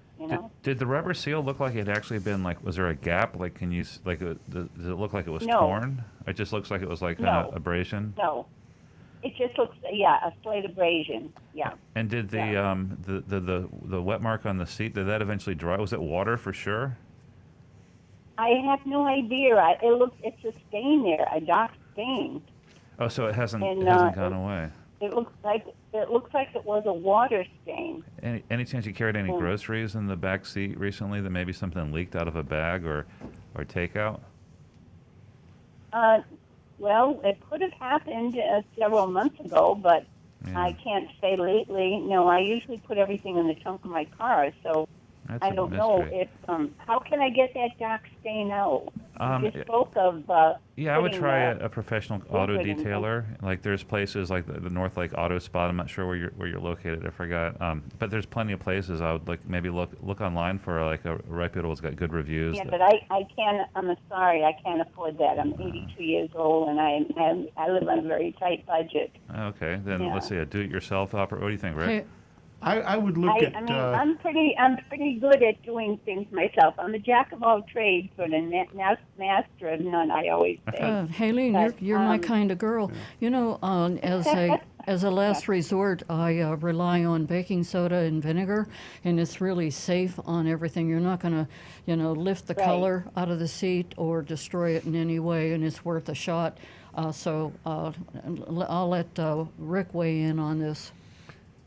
Did the rubber seal look like it had actually been was there a gap? Like, does it look like it was torn? It just looks like it was like kind of abrasion. No. It just looks, a slight abrasion, yeah. And did the wet mark on the seat, did that eventually dry? Was it water for sure? I have no idea. It's a stain there, a dark stain. Oh, so it hasn't gone away. It looks like it was a water stain. Any chance you carried any groceries in the back seat recently that maybe something leaked out of a bag or takeout? Well, it could have happened several months ago, but I can't say lately. No, I usually put everything in the trunk of my car, so That's I don't know if. How can I get that dark stain out? You spoke of. I would try a professional auto liquid detailer. Like there's places like the North Lake Auto Spot. I'm not sure where you're located. I forgot. But there's plenty of places. I would maybe look online for like a reputable. It's got good reviews. Yeah, but I can't. I'm sorry, I can't afford that. I'm 82 years old, and I live on a very tight budget. Okay, then let's see a do-it-yourself opera. What do you think, Rick? Hey, I would look at. I mean, I'm pretty good at doing things myself. I'm a jack of all trades, but a master of none. I always say. Haleen, you're my kind of girl. As a last resort, I rely on baking soda and vinegar, and it's really safe on everything. You're not going to, lift the color out of the seat or destroy it in any way, and it's worth a shot. So I'll let Rick weigh in on this.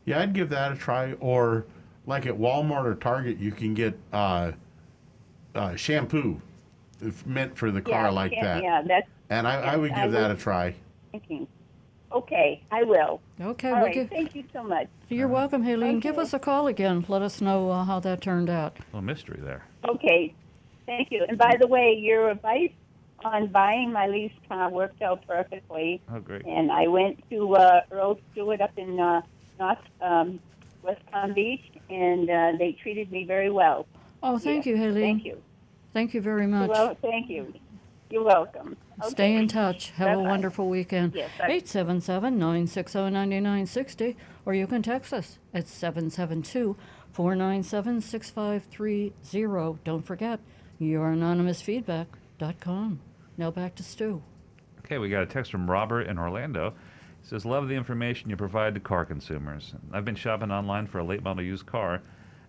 Yeah, I'd give that a try. Or like at Walmart or Target, you can get shampoo meant for the car like that. Yeah, that's. And I would give that a try. Thinking. Okay, I will. Okay, All right, thank you so much. You're welcome, Haleen. Okay. Give us a call again. Let us know how that turned out. A little mystery there. Okay, thank you. And by the way, your advice on buying my leased car worked out perfectly. Oh, great. And I went to Earl Stewart up in West Palm Beach, and they treated me very well. Oh, thank you, Haleen. Thank you. Thank you very much. Well, thank you. You're welcome. Okay. Stay in touch. Have Bye-bye. a wonderful weekend. Yes, 877-960-9960, or you can text us at 772-497-6530. Don't forget, youranonymousfeedback.com. Now back to Stu. Okay, we got a text from Robert in Orlando. He says, love the information you provide to car consumers. I've been shopping online for a late model used car.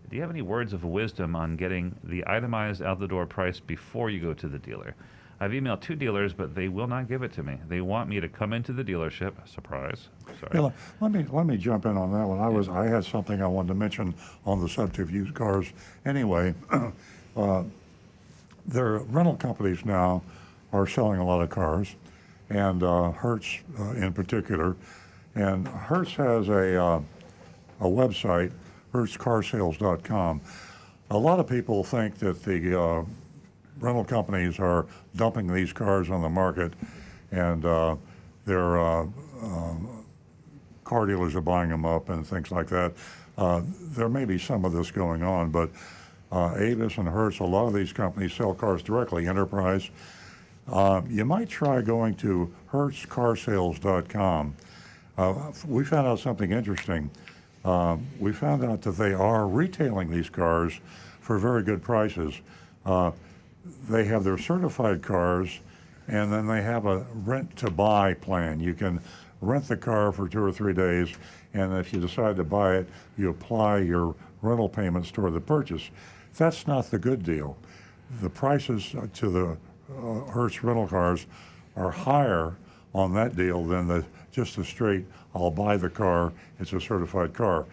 Do you have any words of wisdom on getting the itemized out-the-door price before you go to the dealer? I've emailed 2 dealers, but they will not give it to me. They want me to come into the dealership. Surprise. Sorry. Yeah, let me jump in on that one. I had something I wanted to mention on the subject of used cars. Anyway, their rental companies now are selling a lot of cars, and Hertz in particular. And Hertz has a website, HertzCarsales.com. A lot of people think that the rental companies are dumping these cars on the market, and their car dealers are buying them up and things like that. There may be some of this going on, but Avis and Hertz, a lot of these companies sell cars directly, Enterprise. You might try going to HertzCarsales.com. We found out something interesting. We found out that they are retailing these cars for very good prices. They have their certified cars, and then they have a rent-to-buy plan. You can rent the car for 2 or 3 days, and if you decide to buy it, you apply your rental payments toward the purchase. That's not the good deal. The prices to the Hertz rental cars are higher on that deal than just the straight, I'll buy the car, it's a certified car.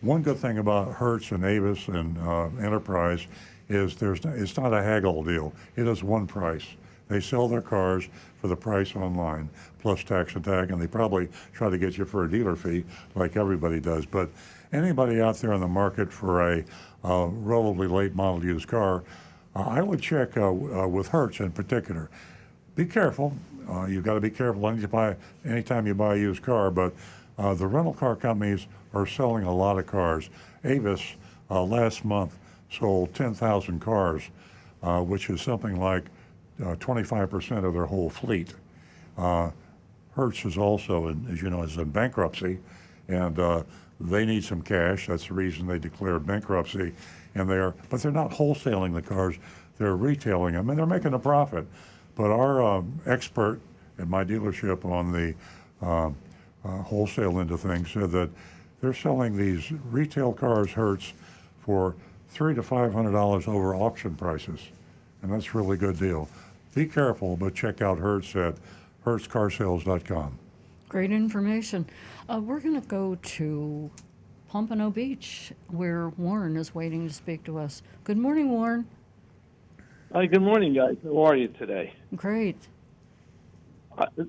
One good thing about Hertz and Avis and Enterprise is it's not a haggle deal. It is one price. They sell their cars for the price online, plus tax and tag, and they probably try to get you for a dealer fee like everybody does. But anybody out there in the market for a relatively late model used car, I would check with Hertz in particular. Be careful. You've got to be careful anytime you buy a used car, but the rental car companies are selling a lot of cars. Avis last month sold 10,000 cars, which is something like 25% of their whole fleet. Hertz is also, as you know, is in bankruptcy, and they need some cash. That's the reason they declared bankruptcy, but they're not wholesaling the cars; they're retailing them, and they're making a profit. But our expert at my dealership on the wholesale end of things said that they're selling these retail cars, Hertz, for $300 to $500 over auction prices, and that's a really good deal. Be careful, but check out Hertz at hertzcarsales.com. Great information. We're going to go to Pompano Beach, where Warren is waiting to speak to us. Good morning, Warren. Hi, good morning, guys. How are you today? Great.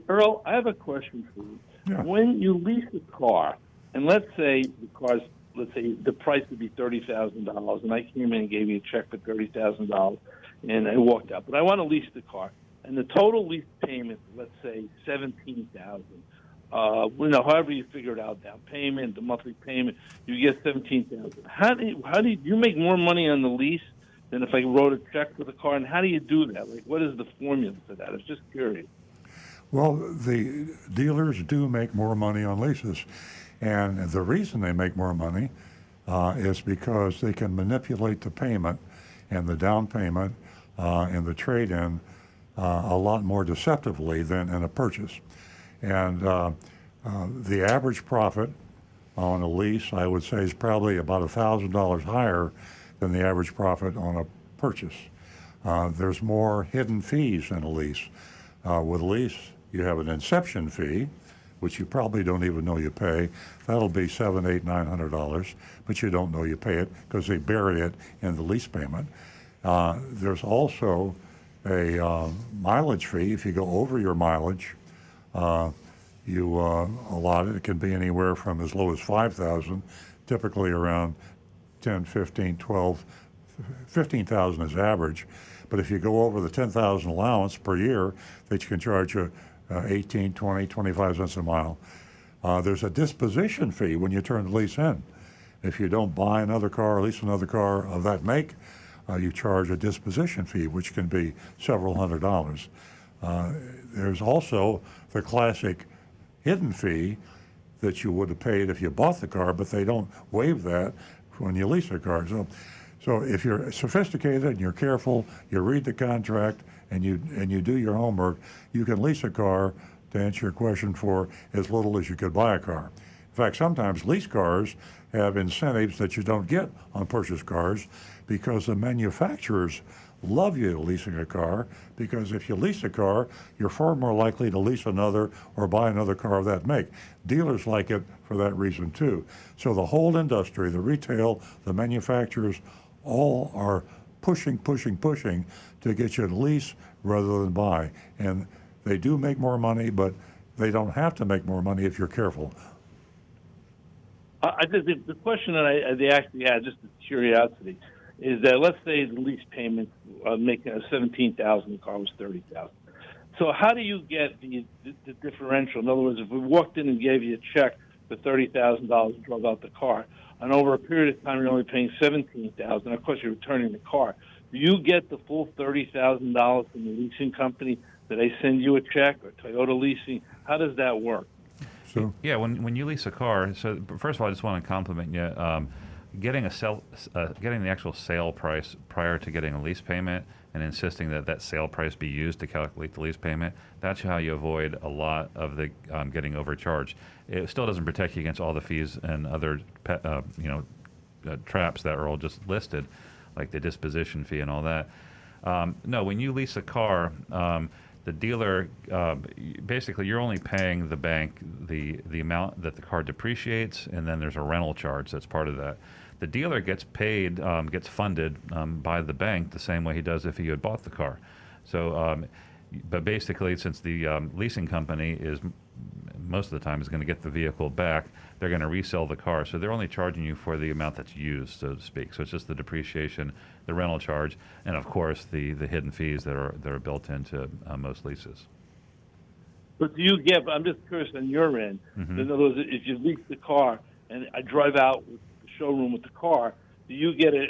Earl, I have a question for you. Yeah. When you lease a car, and let's say the price would be $30,000, and I came in and gave you a check for $30,000, and I walked out. But I want to lease the car, and the total lease payment, let's say $17,000. However you figure it out, down payment, the monthly payment, you get $17,000. How do you make more money on the lease than if I wrote a check for the car? And how do you do that? Like, what is the formula for that? I was just curious. Well, the dealers do make more money on leases, and the reason they make more money is because they can manipulate the payment and the down payment and the trade-in a lot more deceptively than in a purchase. And the average profit on a lease, I would say, is probably about $1,000 higher than the average profit on a purchase. There's more hidden fees in a lease. With a lease, you have an inception fee, which you probably don't even know you pay. That'll be $700, $800, $900, but you don't know you pay it because they bury it in the lease payment. There's also a mileage fee. If you go over your mileage, you allot it. It can be anywhere from as low as $5,000, typically around 10, 15, 12, 15,000 is average. But if you go over the 10,000 allowance per year, they can charge you 18, 20, 25 cents a mile. There's a disposition fee when you turn the lease in. If you don't buy another car or lease another car of that make, you charge a disposition fee, which can be several $100s. There's also the classic hidden fee that you would have paid if you bought the car, but they don't waive that when you lease a car. So if you're sophisticated and you're careful, you read the contract and you do your homework, you can lease a car, to answer your question, for as little as you could buy a car. In fact, sometimes lease cars have incentives that you don't get on purchase cars because the manufacturers love you leasing a car, because if you lease a car, you're far more likely to lease another or buy another car of that make. Dealers like it for that reason too. So the whole industry, the retail, the manufacturers, all are pushing to get you to lease rather than buy. And they do make more money, but they don't have to make more money if you're careful. I think the question that they actually had, just a curiosity, is that let's say the lease payment making a $17,000, the car was $30,000. So how do you get the differential? In other words, if we walked in and gave you a check for $30,000 and drove out the car, and over a period of time you're only paying $17,000, of course you're returning the car, do you get the full $30,000 from the leasing company? Do they send you a check, or Toyota Leasing? How does that work? So Yeah, when you lease a car, so first of all, I just want to compliment you. getting getting the actual sale price prior to getting a lease payment and insisting that that sale price be used to calculate the lease payment, that's how you avoid a lot of the getting overcharged. It still doesn't protect you against all the fees and other traps that Earl just listed, like the disposition fee and all that. No, when you lease a car, the dealer, basically you're only paying the bank the amount that the car depreciates, and then there's a rental charge that's part of that. The dealer gets paid, gets funded by the bank the same way he does if he had bought the car. So, but basically, since the leasing company is most of the time is going to get the vehicle back, they're going to resell the car. So they're only charging you for the amount that's used, so to speak. So it's just the depreciation, the rental charge, and of course the hidden fees that are built into most leases. But do you get? I'm just curious on your end. Mm-hmm. In other words, if you lease the car and I drive out with the showroom with the car, do you get a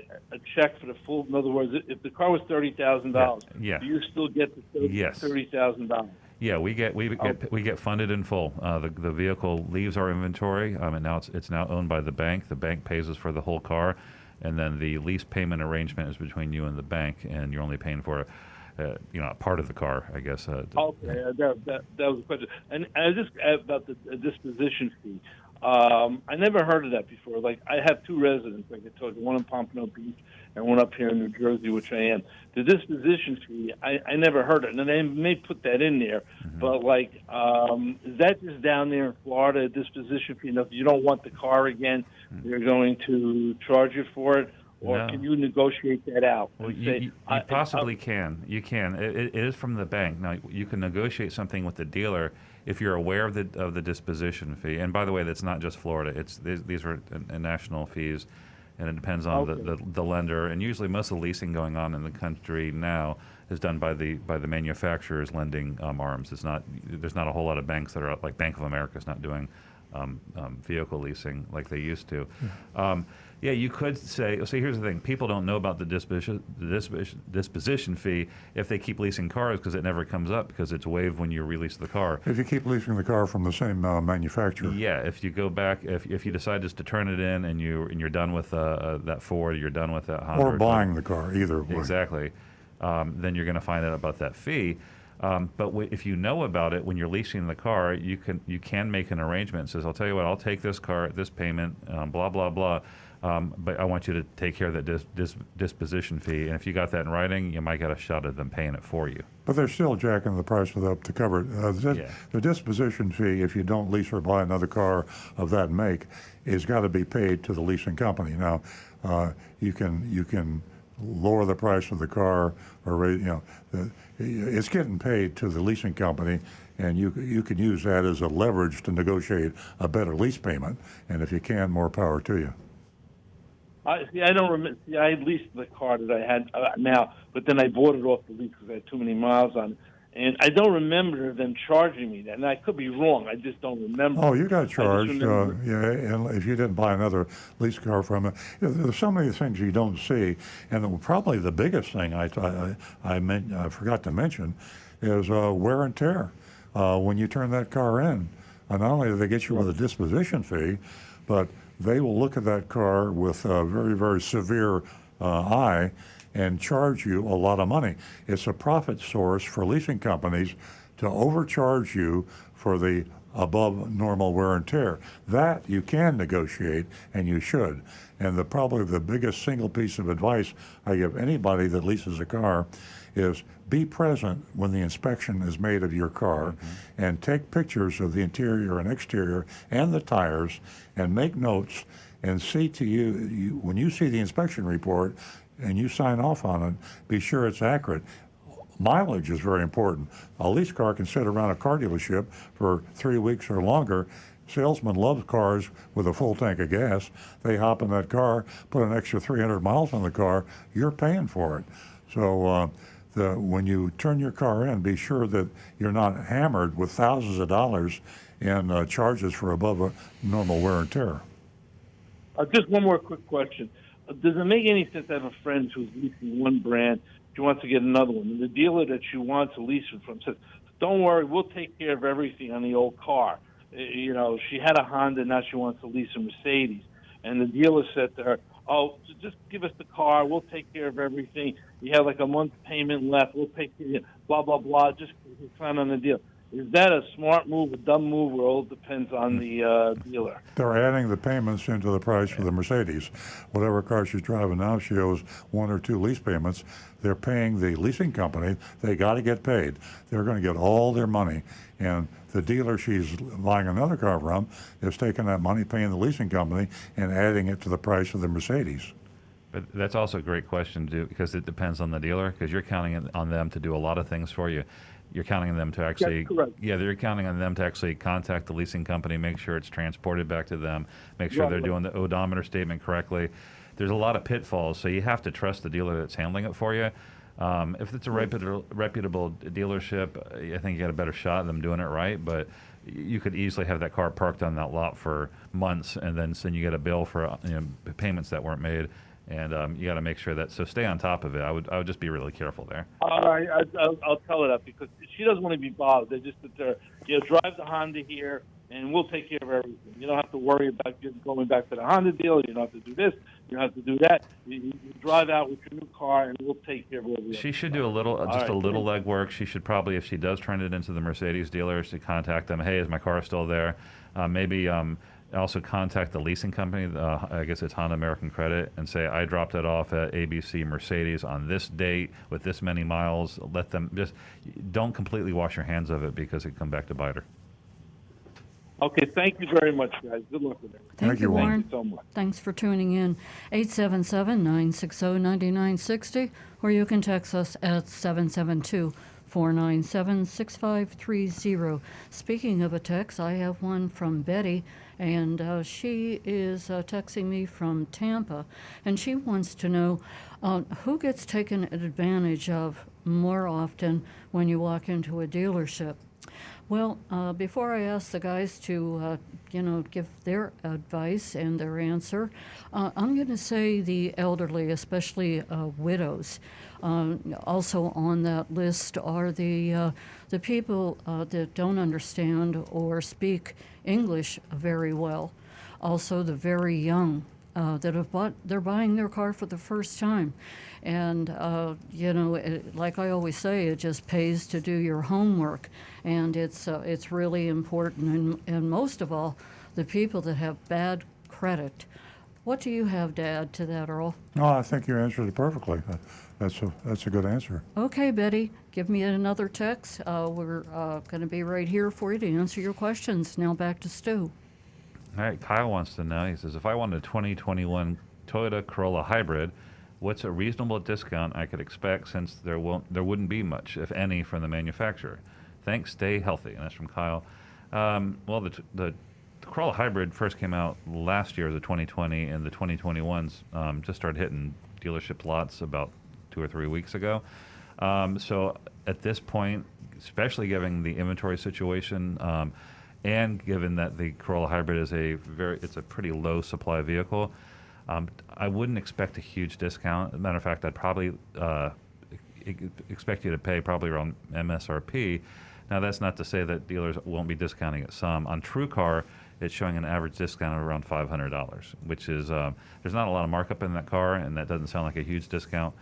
check for the full? In other words, if the car was $30,000, Yeah. do you still get the $30,000? Yeah, we get funded in full. The vehicle leaves our inventory, and now it's now owned by the bank. The bank pays us for the whole car, and then the lease payment arrangement is between you and the bank, and you're only paying for a part of the car, I guess. Okay, that was a question. And I just about the disposition fee. I never heard of that before. Like, I have two residents, like I told you, one in Pompano Beach and one up here in New Jersey, which I am. The disposition fee, I never heard it, and they may put that in there. Mm-hmm. But like, is that just down there in Florida? A disposition fee? If you don't want the car again, they're going to charge you for it. Or No. can you negotiate that out? Well, and you possibly can. You can. It is from the bank. Now, you can negotiate something with the dealer if you're aware of the disposition fee. And by the way, that's not just Florida. These are national fees, and it depends on the lender. And usually, most of the leasing going on in the country now is done by the manufacturers lending arms. There's not a whole lot of banks that are like Bank of America is not doing vehicle leasing like they used to. Yeah, you could say. See, here's the thing: people don't know about the disposition fee if they keep leasing cars because it never comes up because it's waived when you release the car. If you keep leasing the car from the same manufacturer. Yeah, if you go back, if you decide just to turn it in and you're done with that Ford, you're done with that Honda, Or buying the car, either way. Exactly. Then you're going to find out about that fee. But if you know about it when you're leasing the car, you can make an arrangement. It says, I'll tell you what, I'll take this car at this payment, blah blah blah. But I want you to take care of that disposition fee. And if you got that in writing, you might get a shot at them paying it for you. But they're still jacking the price up to cover it. The disposition fee, if you don't lease or buy another car of that make, is got to be paid to the leasing company. Now, you can lower the price of the car, or it's getting paid to the leasing company, and you can use that as a leverage to negotiate a better lease payment. And if you can, more power to you. I don't remember. See, I leased the car that I had now, but then I bought it off the lease because I had too many miles on it. And I don't remember them charging me that. And I could be wrong. I just don't remember. Oh, you got charged. And if you didn't buy another lease car from it. There's so many things you don't see. And probably the biggest thing I forgot to mention is wear and tear. When you turn that car in, not only do they get you with a disposition fee, but they will look at that car with a very, very severe eye and charge you a lot of money. It's a profit source for leasing companies to overcharge you for the above normal wear and tear. That you can negotiate, and you should. And probably the biggest single piece of advice I give anybody that leases a car is be present when the inspection is made of your car, and take pictures of the interior and exterior and the tires, and make notes, and see to you when you see the inspection report and you sign off on it, be sure it's accurate. Mileage is very important. A lease car can sit around a car dealership for 3 weeks or longer. Salesmen love cars with a full tank of gas. They hop in that car, put an extra 300 miles on the car, you're paying for it. So when you turn your car in, be sure that you're not hammered with thousands of dollars in charges for above normal wear and tear. Just one more quick question. Does it make any sense to have a friend who's leasing one brand, she wants to get another one, and the dealer that she wants to lease it from says, don't worry, we'll take care of everything on the old car. She had a Honda, now she wants to lease a Mercedes. And the dealer said to her, oh, just give us the car, we'll take care of everything. You have like a month's payment left, we'll take care of it, blah, blah, blah, just sign on the deal. Is that a smart move, a dumb move, or it all depends on the dealer? They're adding the payments into the price for the Mercedes. Whatever car she's driving now, she owes 1 or 2 lease payments. They're paying the leasing company. They got to get paid. They're going to get all their money. And the dealer she's buying another car from is taking that money, paying the leasing company, and adding it to the price of the Mercedes. But that's also a great question, too, because it depends on the dealer, because you're counting on them to do a lot of things for you. You're counting on them to actually, they're counting on them to actually contact the leasing company, make sure it's transported back to them, make sure they're doing the odometer statement correctly. There's a lot of pitfalls, so you have to trust the dealer that's handling it for you. If it's a reputable dealership, I think you got a better shot at them doing it right, but you could easily have that car parked on that lot for months, and then you get a bill for payments that weren't made. And you got to make sure that, so stay on top of it. I would just be really careful there. All right, I'll tell her that, because she doesn't want to be bothered. They just sit there, drive the Honda here, and we'll take care of everything. You don't have to worry about going back to the Honda deal. You don't have to do this. You don't have to do that. You drive out with your new car, and we'll take care of everything. She should do a little legwork. She should probably, if she does turn it into the Mercedes dealers, to contact them. Hey, is my car still there? Maybe also contact the leasing company, I guess it's Honda American Credit, and say, I dropped it off at ABC Mercedes on this date with this many miles. Let them don't completely wash your hands of it, because it can come back to bite her. Okay, thank you very much, guys. Good luck with everything. Thank you, Warren. Thank you so much. Thanks for tuning in. 877-960-9960, or you can text us at 772-497-6530. Speaking of a text, I have one from Betty, and she is texting me from Tampa, and she wants to know who gets taken advantage of more often when you walk into a dealership. Well, before I ask the guys to, give their advice and their answer, I'm going to say the elderly, especially widows. Also on that list are the people that don't understand or speak English very well. Also, the very young they're buying their car for the first time. And, like I always say, it just pays to do your homework. And it's really important. And most of all, the people that have bad credit. What do you have to add to that, Earl? No, I think you answered it perfectly. That's a good answer. Okay, Betty, give me another text. We're going to be right here for you to answer your questions. Now back to Stu. All right, Kyle wants to know, he says, if I wanted a 2021 Toyota Corolla Hybrid, what's a reasonable discount I could expect, since there wouldn't be much, if any, from the manufacturer? Thanks, stay healthy. And that's from Kyle. Well, the Corolla Hybrid first came out last year, the 2020, and the 2021s just started hitting dealership lots about 2 or 3 weeks ago. So at this point, especially given the inventory situation, and given that the Corolla Hybrid is it's a pretty low supply vehicle, I wouldn't expect a huge discount. As a matter of fact, I'd probably expect you to pay probably around MSRP. Now, that's not to say that dealers won't be discounting it some. On TrueCar, it's showing an average discount of around $500, which is, there's not a lot of markup in that car, and that doesn't sound like a huge discount.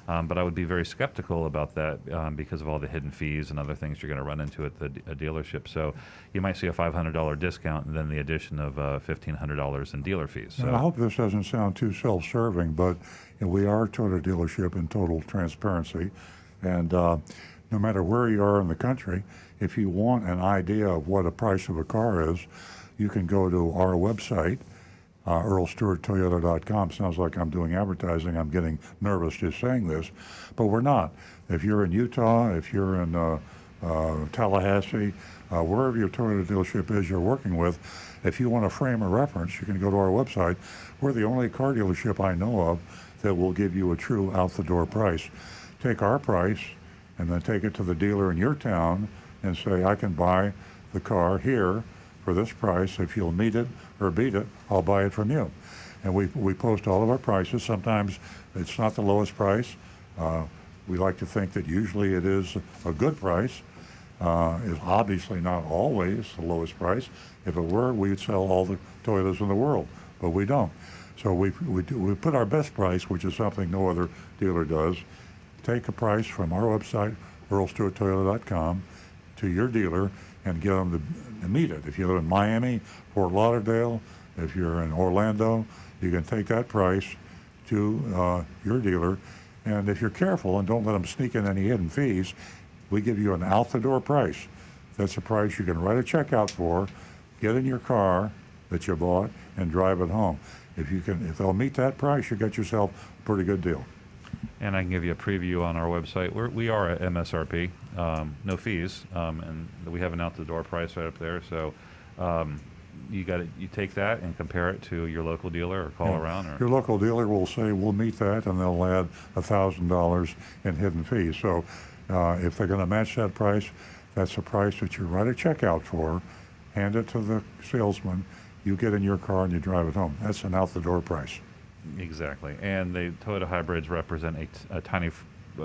But I would be very skeptical about that because of all the hidden fees and other things you're going to run into at a dealership. So you might see a $500 discount and then the addition of $1,500 in dealer fees. So I hope this doesn't sound too self-serving, but we are a Toyota dealership in total transparency. And no matter where you are in the country, if you want an idea of what a price of a car is, you can go to our website, EarlStewartToyota.com. Sounds like I'm doing advertising. I'm getting nervous just saying this, but we're not. If you're in Utah, if you're in Tallahassee, wherever your Toyota dealership is you're working with, if you want a frame of reference, you can go to our website. We're the only car dealership I know of that will give you a true out-the-door price. Take our price and then take it to the dealer in your town and say, I can buy the car here for this price. If you'll meet it or beat it, I'll buy it from you. And we post all of our prices. Sometimes it's not the lowest price. We like to think that usually it is a good price. It's obviously not always the lowest price. If it were, we'd sell all the Toyotas in the world, but we don't. So we put our best price, which is something no other dealer does, take a price from our website, earlstewarttoyota.com, to your dealer and get them to meet it. If you live in Miami, Fort Lauderdale, if you're in Orlando, you can take that price to your dealer. And if you're careful and don't let them sneak in any hidden fees, we give you an out-the-door price. That's a price you can write a check out for, get in your car that you bought, and drive it home. If they'll meet that price, you got yourself a pretty good deal. And I can give you a preview on our website. We are at MSRP, no fees, and we have an out-the-door price right up there. So you take that and compare it to your local dealer or call around. Or your local dealer will say, we'll meet that, and they'll add $1,000 in hidden fees. So if they're going to match that price, that's a price that you write a check out for, hand it to the salesman, you get in your car and you drive it home. That's an out-the-door price. Exactly. And the Toyota hybrids represent a tiny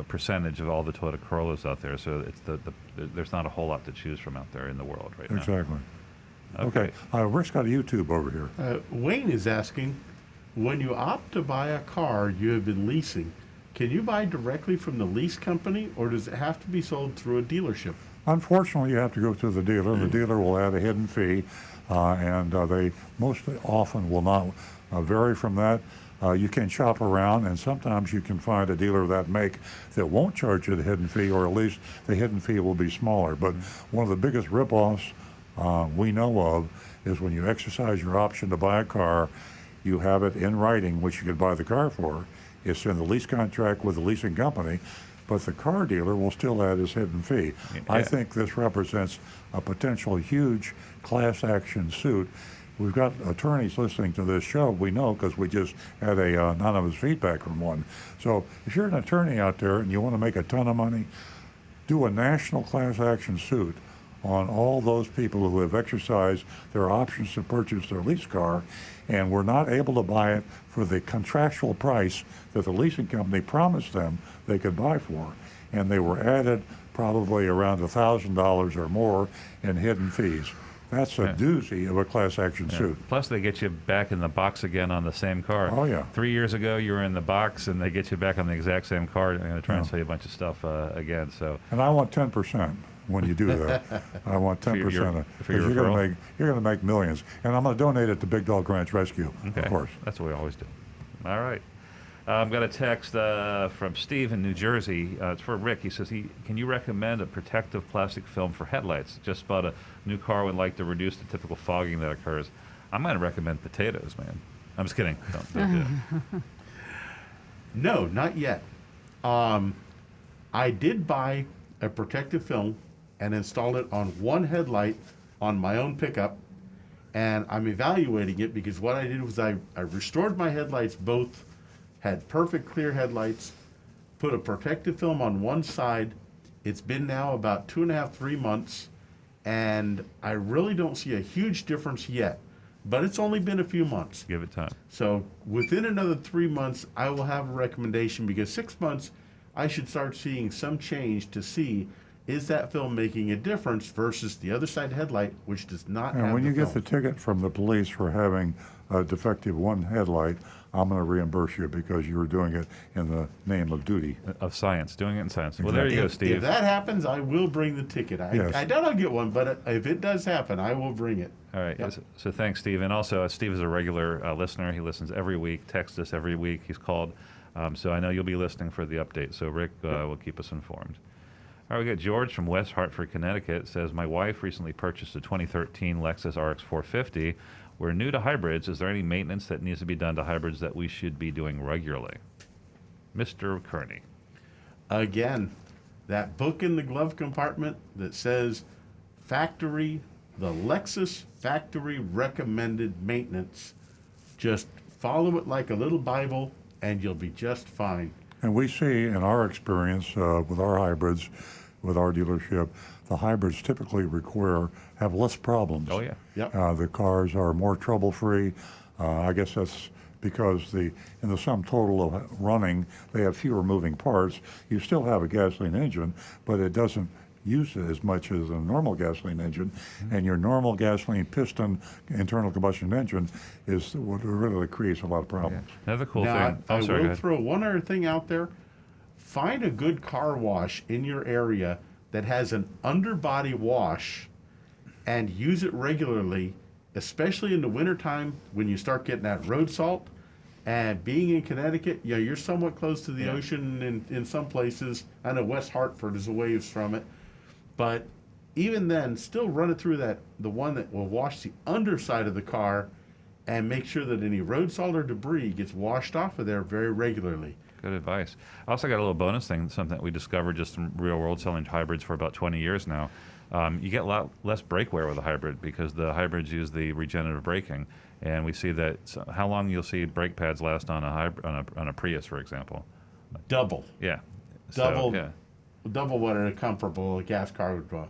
percentage of all the Toyota Corollas out there. So it's there's not a whole lot to choose from out there in the world right now. Exactly. Okay. Rick's got a YouTube over here. Wayne is asking, when you opt to buy a car you have been leasing, can you buy directly from the lease company, or does it have to be sold through a dealership? Unfortunately, you have to go to the dealer. The dealer will add a hidden fee, and they most often will not vary from that. You can shop around, and sometimes you can find a dealer of that make that won't charge you the hidden fee, or at least the hidden fee will be smaller. But one of the biggest ripoffs we know of is when you exercise your option to buy a car, you have it in writing, which you could buy the car for. It's in the lease contract with the leasing company, but the car dealer will still add his hidden fee. Yeah. I think this represents a potential huge class action suit. We've got attorneys listening to this show, we know, because we just had a anonymous feedback from one. So if you're an attorney out there and you want to make a ton of money, do a national class action suit on all those people who have exercised their options to purchase their lease car and were not able to buy it for the contractual price that the leasing company promised them they could buy for. And they were added probably around $1,000 or more in hidden fees. That's a doozy of a class action suit. Plus, they get you back in the box again on the same car. Oh, yeah. 3 years ago, you were in the box, and they get you back on the exact same car. They're going to try and sell you a bunch of stuff again. So. And I want 10% when you do that. I want 10%. For your you're going to make millions. And I'm going to donate it to Big Dog Ranch Rescue, of course. That's what we always do. All right. I've got a text from Steve in New Jersey. It's for Rick. He says, can you recommend a protective plastic film for headlights? Just bought a new car, would like to reduce the typical fogging that occurs. I'm going to recommend potatoes, man. I'm just kidding. Don't do it. No, not yet. I did buy a protective film and installed it on one headlight on my own pickup, and I'm evaluating it because what I did was I restored my headlights, both had perfect clear headlights, put a protective film on one side. It's been now about 2.5, 3 months, and I really don't see a huge difference yet, but it's only been a few months. Give it time. So within another 3 months, I will have a recommendation, because 6 months, I should start seeing some change to see, is that film making a difference versus the other side headlight, which does not have the film. And when you get the ticket from the police for having a defective one headlight, I'm going to reimburse you because you were doing it in the name of duty. Of science, doing it in science. Exactly. Well, there you go, Steve. If that happens, I will bring the ticket. I doubt I'll get one, but if it does happen, I will bring it. All right. Yep. So thanks, Steve. And also, Steve is a regular listener. He listens every week, texts us every week. He's called. So I know you'll be listening for the update. So Rick will keep us informed. All right, we got George from West Hartford, Connecticut. Says, my wife recently purchased a 2013 Lexus RX 450. We're new to hybrids. Is there any maintenance that needs to be done to hybrids that we should be doing regularly? Mr. Kearney. Again, that book in the glove compartment that says the Lexus factory recommended maintenance. Just follow it like a little Bible and you'll be just fine. And we see in our experience with our hybrids, with our dealership, the hybrids typically have less problems. Oh, yeah. Yep. The cars are more trouble-free. I guess that's because in the sum total of running, they have fewer moving parts. You still have a gasoline engine, but it doesn't use as much as a normal gasoline engine, and your normal gasoline piston internal combustion engine is what really creates a lot of problems. Another cool Now, thing. I Sorry, go will ahead. throw one other thing out there. Find a good car wash in your area that has an underbody wash and use it regularly, especially in the wintertime when you start getting that road salt. And being in Connecticut, you're somewhat close to the ocean in some places. I know West Hartford is a ways from it. But even then, still run it through the one that will wash the underside of the car and make sure that any road salt or debris gets washed off of there very regularly. Good advice. I also got a little bonus thing, something that we discovered just in real world selling hybrids for about 20 years now. You get a lot less brake wear with a hybrid because the hybrids use the regenerative braking. And we see that how long you'll see brake pads last on a Prius, for example. Double. Yeah. Double. So, yeah. Double what a comparable gas car would draw.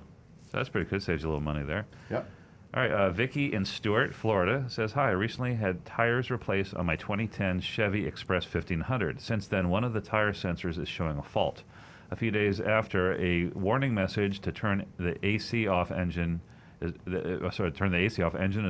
So that's pretty good. Saves you a little money there. Yep. All right, Vicky in Stewart, Florida, says, "Hi, I recently had tires replaced on my 2010 Chevy Express 1500. Since then, one of the tire sensors is showing a fault. A few days after, a warning message to turn the AC off engine is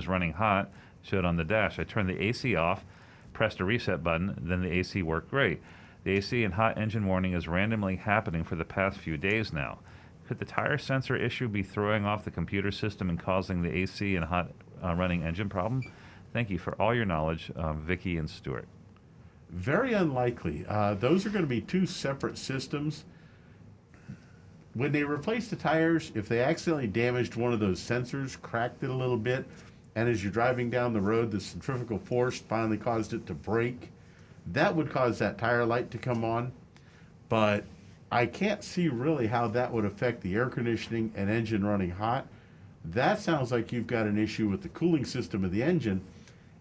running hot showed on the dash. I turned the AC off, pressed a reset button, then the AC worked great. The AC and hot engine warning is randomly happening for the past few days now. Could the tire sensor issue be throwing off the computer system and causing the AC and hot running engine problem? Thank you for all your knowledge, Vicky and Stewart." Very unlikely. Those are going to be two separate systems. When they replaced the tires, if they accidentally damaged one of those sensors, cracked it a little bit, and as you're driving down the road, the centrifugal force finally caused it to break, that would cause that tire light to come on. But I can't see really how that would affect the air conditioning and engine running hot. That sounds like you've got an issue with the cooling system of the engine,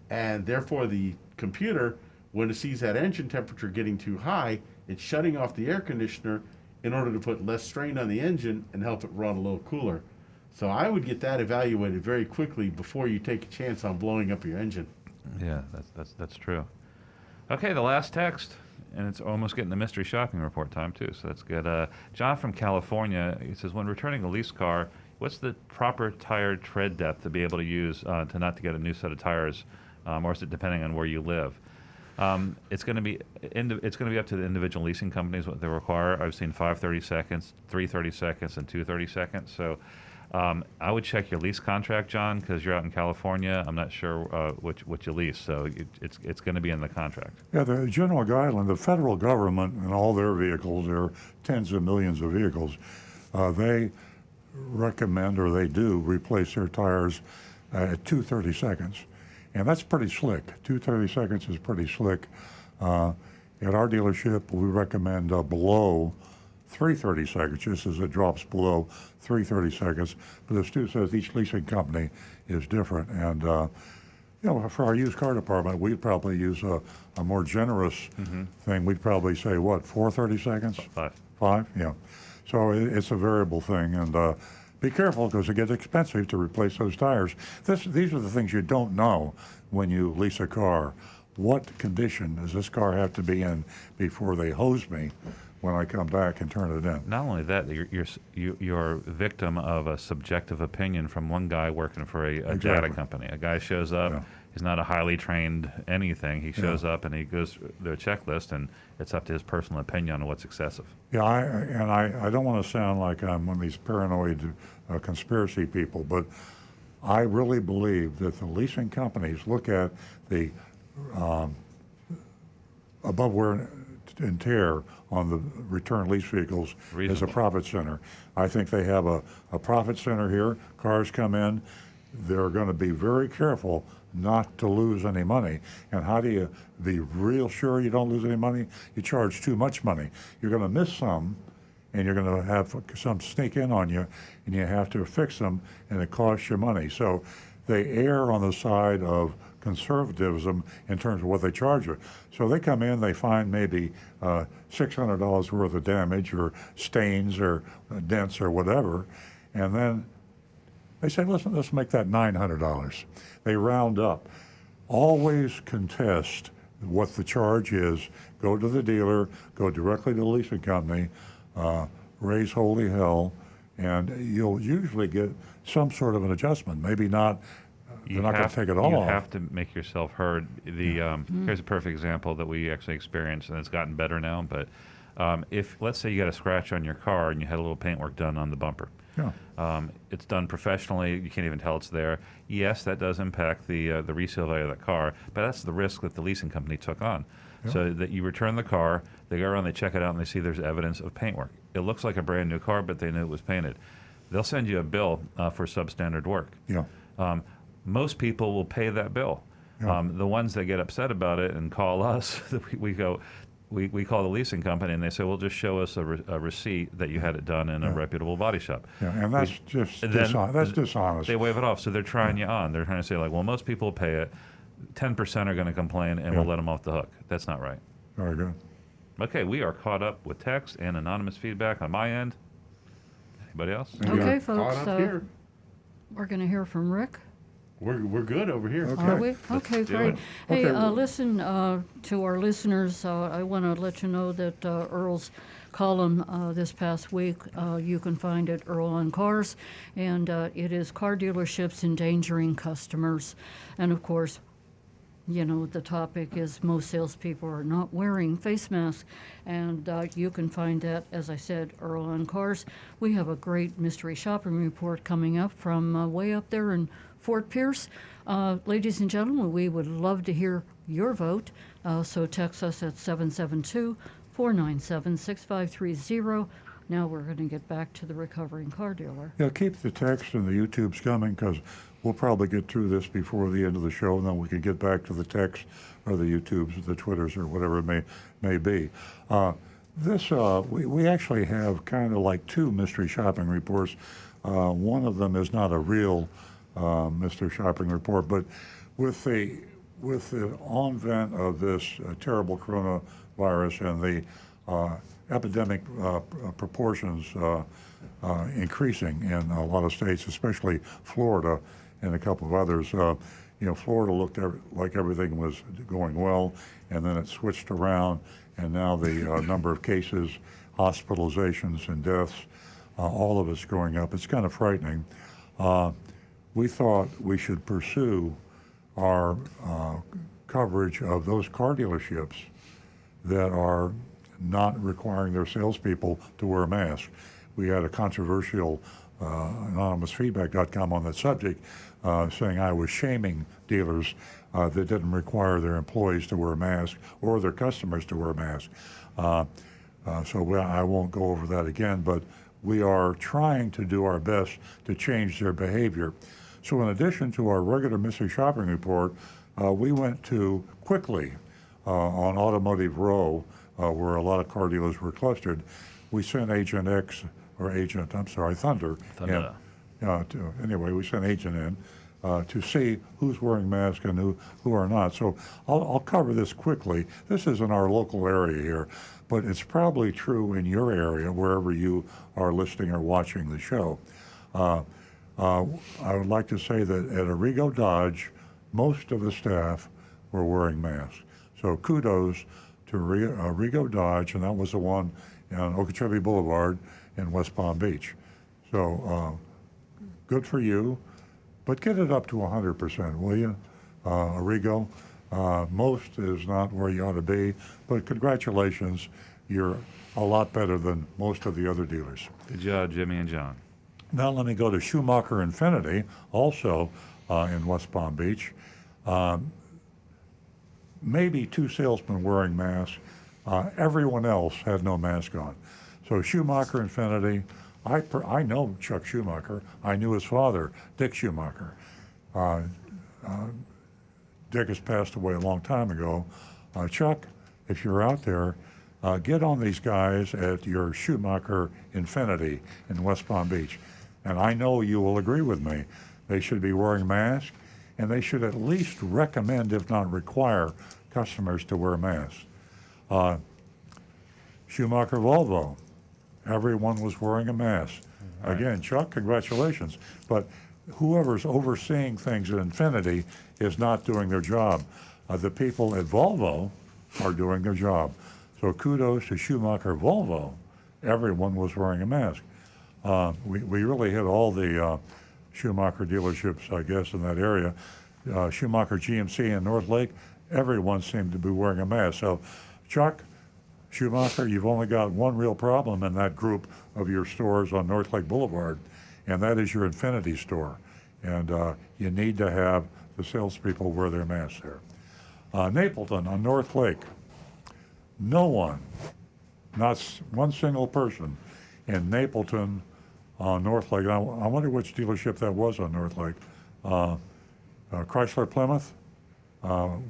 and therefore the computer, when it sees that engine temperature getting too high, it's shutting off the air conditioner in order to put less strain on the engine and help it run a little cooler. So I would get that evaluated very quickly before you take a chance on blowing up your engine. Yeah, that's true. Okay, the last text, and it's almost getting the mystery shopping report time too, so that's good. John from California, he says, "When returning a leased car, what's the proper tire tread depth to be able to use to not to get a new set of tires, or is it depending on where you live?" It's going to be up to the individual leasing companies what they require. I've seen 5 30-seconds, 3 30-seconds, and 2 30-seconds. So I would check your lease contract, John, because you're out in California. I'm not sure what you lease, so it's going to be in the contract. Yeah, the general guideline, the federal government and all their vehicles, there are tens of millions of vehicles, they recommend or they do replace their tires at 2 30-seconds. And that's pretty slick. 2 30-seconds is pretty slick. At our dealership, we recommend below 3 30-seconds, just as it drops below 3 30-seconds. But as Stu says, each leasing company is different. And, for our used car department, we'd probably use a more generous thing. We'd probably say, 4 30-seconds? 5. 5, yeah. So it's a variable thing. And be careful because it gets expensive to replace those tires. These are the things you don't know when you lease a car. What condition does this car have to be in before they hose me when I come back and turn it in? Not only that, you're victim of a subjective opinion from one guy working for a data Exactly. company. A guy shows up. Yeah. He's not a highly trained anything. He shows up and he goes through their checklist, and it's up to his personal opinion on what's excessive. Yeah, I don't want to sound like I'm one of these paranoid conspiracy people, but I really believe that the leasing companies look at the above wear and tear on the return lease vehicles as a Reasonable. profit center. I think they have a profit center here. Cars come in. They're going to be very careful not to lose any money. And how do you be real sure you don't lose any money? You charge too much money. You're going to miss some, and you're going to have some sneak in on you, and you have to fix them, and it costs you money. So they err on the side of conservatism in terms of what they charge you. So they come in, they find maybe $600 worth of damage or stains or dents or whatever, and then they say, listen, let's make that $900. They round up. Always contest what the charge is. Go to the dealer, go directly to the leasing company, raise holy hell, and you'll usually get some sort of an adjustment. Maybe not. They're not going to take it all You off. have to make yourself heard. Here's a perfect example that we actually experienced, and it's gotten better now. But if, let's say, you got a scratch on your car and you had a little paintwork done on the bumper, it's done professionally. You can't even tell it's there. Yes, that does impact the resale value of the car, but that's the risk that the leasing company took on. So that you return the car, they go around, they check it out, and they see there's evidence of paintwork. It looks like a brand new car, but they knew it was painted. They'll send you a bill for substandard work. Most people will pay that bill. The ones that get upset about it and call us, we call the leasing company, and they say, well, just show us a receipt that you had it done in a reputable body shop. And that's that's dishonest. They wave it off. So they're trying you on. They're trying to say, like, well, most people pay it. 10% are going to complain, and we'll let them off the hook. That's not right. Very good. Okay, we are caught up with text and anonymous feedback on my end. Anybody else? Okay, folks, Caught up here. we're going to hear from Rick. We're good over here. Are we? Okay, do great. it. Hey, Okay. listen, to our listeners, I want to let you know that Earl's column this past week, you can find at Earl on Cars, and it is car dealerships endangering customers. And of course, you know, the topic is most salespeople are not wearing face masks, and you can find that, as I said, Earl on Cars. We have a great mystery shopping report coming up from way up there in Fort Pierce. Ladies and gentlemen, we would love to hear your vote, so text us at 772-497-6530. Now we're going to get back to the recovering car dealer. Yeah, keep the text and the YouTubes coming, because we'll probably get through this before the end of the show, and then we can get back to the text or the YouTubes or the Twitters or whatever it may be. We actually have kind of like two mystery shopping reports. One of them is not a real mystery shopping report, but with the onvent of this terrible coronavirus and the epidemic proportions increasing in a lot of states, especially Florida and a couple of others. Florida looked like everything was going well, and then it switched around, and now the number of cases, hospitalizations, and deaths, all of it's going up. It's kind of frightening. We thought we should pursue our coverage of those car dealerships that are not requiring their salespeople to wear a mask. We had a controversial anonymousfeedback.com on that subject, saying I was shaming dealers that didn't require their employees to wear a mask or their customers to wear a mask. I won't go over that again, but we are trying to do our best to change their behavior. So in addition to our regular mystery shopping report, we went to quickly on Automotive Row, where a lot of car dealers were clustered. We sent Thunder. Anyway, we sent Agent in to see who's wearing masks and who are not. So I'll cover this quickly. This is in our local area here, but it's probably true in your area, wherever you are listening or watching the show. I would like to say that at Arrigo Dodge, most of the staff were wearing masks. So kudos to Arrigo Dodge, and that was the one on Okeechobee Boulevard in West Palm Beach. So good for you, but get it up to 100%, will you, Arrigo? Most is not where you ought to be, but congratulations. You're a lot better than most of the other dealers. Good job, Jimmy and John. Now let me go to Schumacher Infinity, also in West Palm Beach. Maybe two salesmen wearing masks. Everyone else had no mask on. So Schumacher Infinity, I know Chuck Schumacher. I knew his father, Dick Schumacher. Dick has passed away a long time ago. Chuck, if you're out there, get on these guys at your Schumacher Infinity in West Palm Beach. And I know you will agree with me. They should be wearing masks, and they should at least recommend, if not require, customers to wear masks. Schumacher Volvo, everyone was wearing a mask. Right. Again, Chuck, congratulations. But whoever's overseeing things at Infinity is not doing their job. The people at Volvo are doing their job. So kudos to Schumacher Volvo. Everyone was wearing a mask. We really hit all the Schumacher dealerships, I guess, in that area. Schumacher GMC in North Lake, everyone seemed to be wearing a mask. So, Chuck Schumacher, you've only got one real problem in that group of your stores on North Lake Boulevard, and that is your Infiniti store. And you need to have the salespeople wear their masks there. Napleton on North Lake, no one, not one single person in Napleton on North Lake. I wonder which dealership that was on North Lake. Chrysler Plymouth?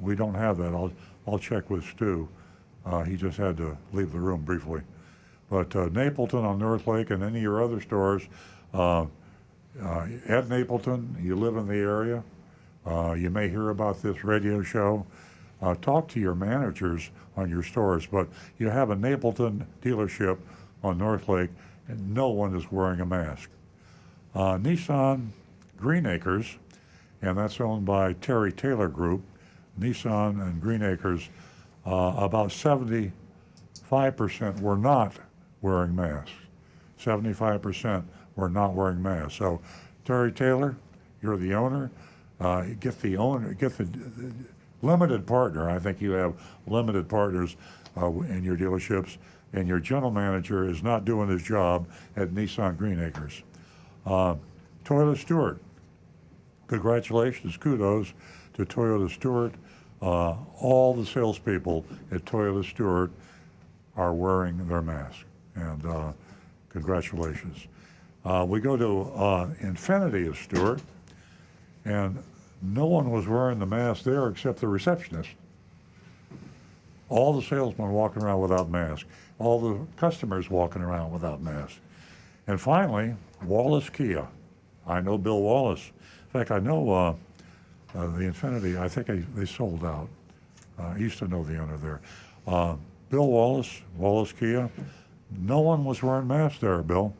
We don't have that. I'll check with Stu. He just had to leave the room briefly. But Napleton on North Lake and any of your other stores, at Napleton, you live in the area, you may hear about this radio show. Talk to your managers on your stores, but you have a Napleton dealership on North Lake and no one is wearing a mask. Nissan Green Acres, and that's owned by Terry Taylor Group. Nissan and Green Acres, about 75% were not wearing masks. 75% were not wearing masks. So, Terry Taylor, you're the owner. Get the limited partner. I think you have limited partners in your dealerships, and your general manager is not doing his job at Nissan Green Acres. Toyota Stewart, congratulations, kudos to Toyota Stewart. All the salespeople at Toyota Stewart are wearing their mask, and congratulations. We go to Infiniti of Stewart, and no one was wearing the mask there except the receptionist. All the salesmen walking around without masks. All the customers walking around without masks. And finally, Wallace Kia. I know Bill Wallace. In fact, I know the Infiniti, I think they sold out. I used to know the owner there. Bill Wallace, Wallace Kia. No one was wearing masks there, Bill.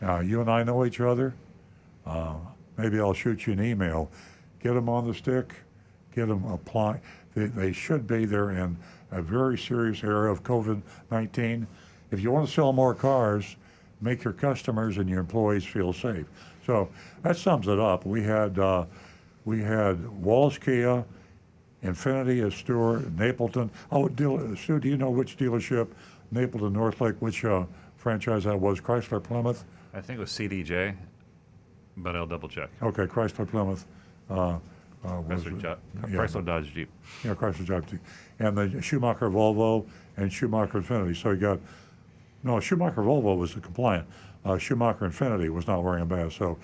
You and I know each other. Maybe I'll shoot you an email. Get them on the stick. Get them apply. They should be there in a very serious area of COVID-19. If you want to sell more cars, make your customers and your employees feel safe. So that sums it up. We had Wallace Kia, Infiniti of Stewart, Napleton. Oh, Stu, do you know which dealership, Napleton, North Lake, which franchise that was? Chrysler Plymouth? I think it was CDJ, but I'll double check. Okay, Chrysler Plymouth. Chrysler Dodge Jeep. Yeah, Chrysler Dodge Jeep. And the Schumacher Volvo and Schumacher Infiniti. So you got, no, Schumacher Volvo was compliant. Schumacher Infiniti was not wearing a mask. So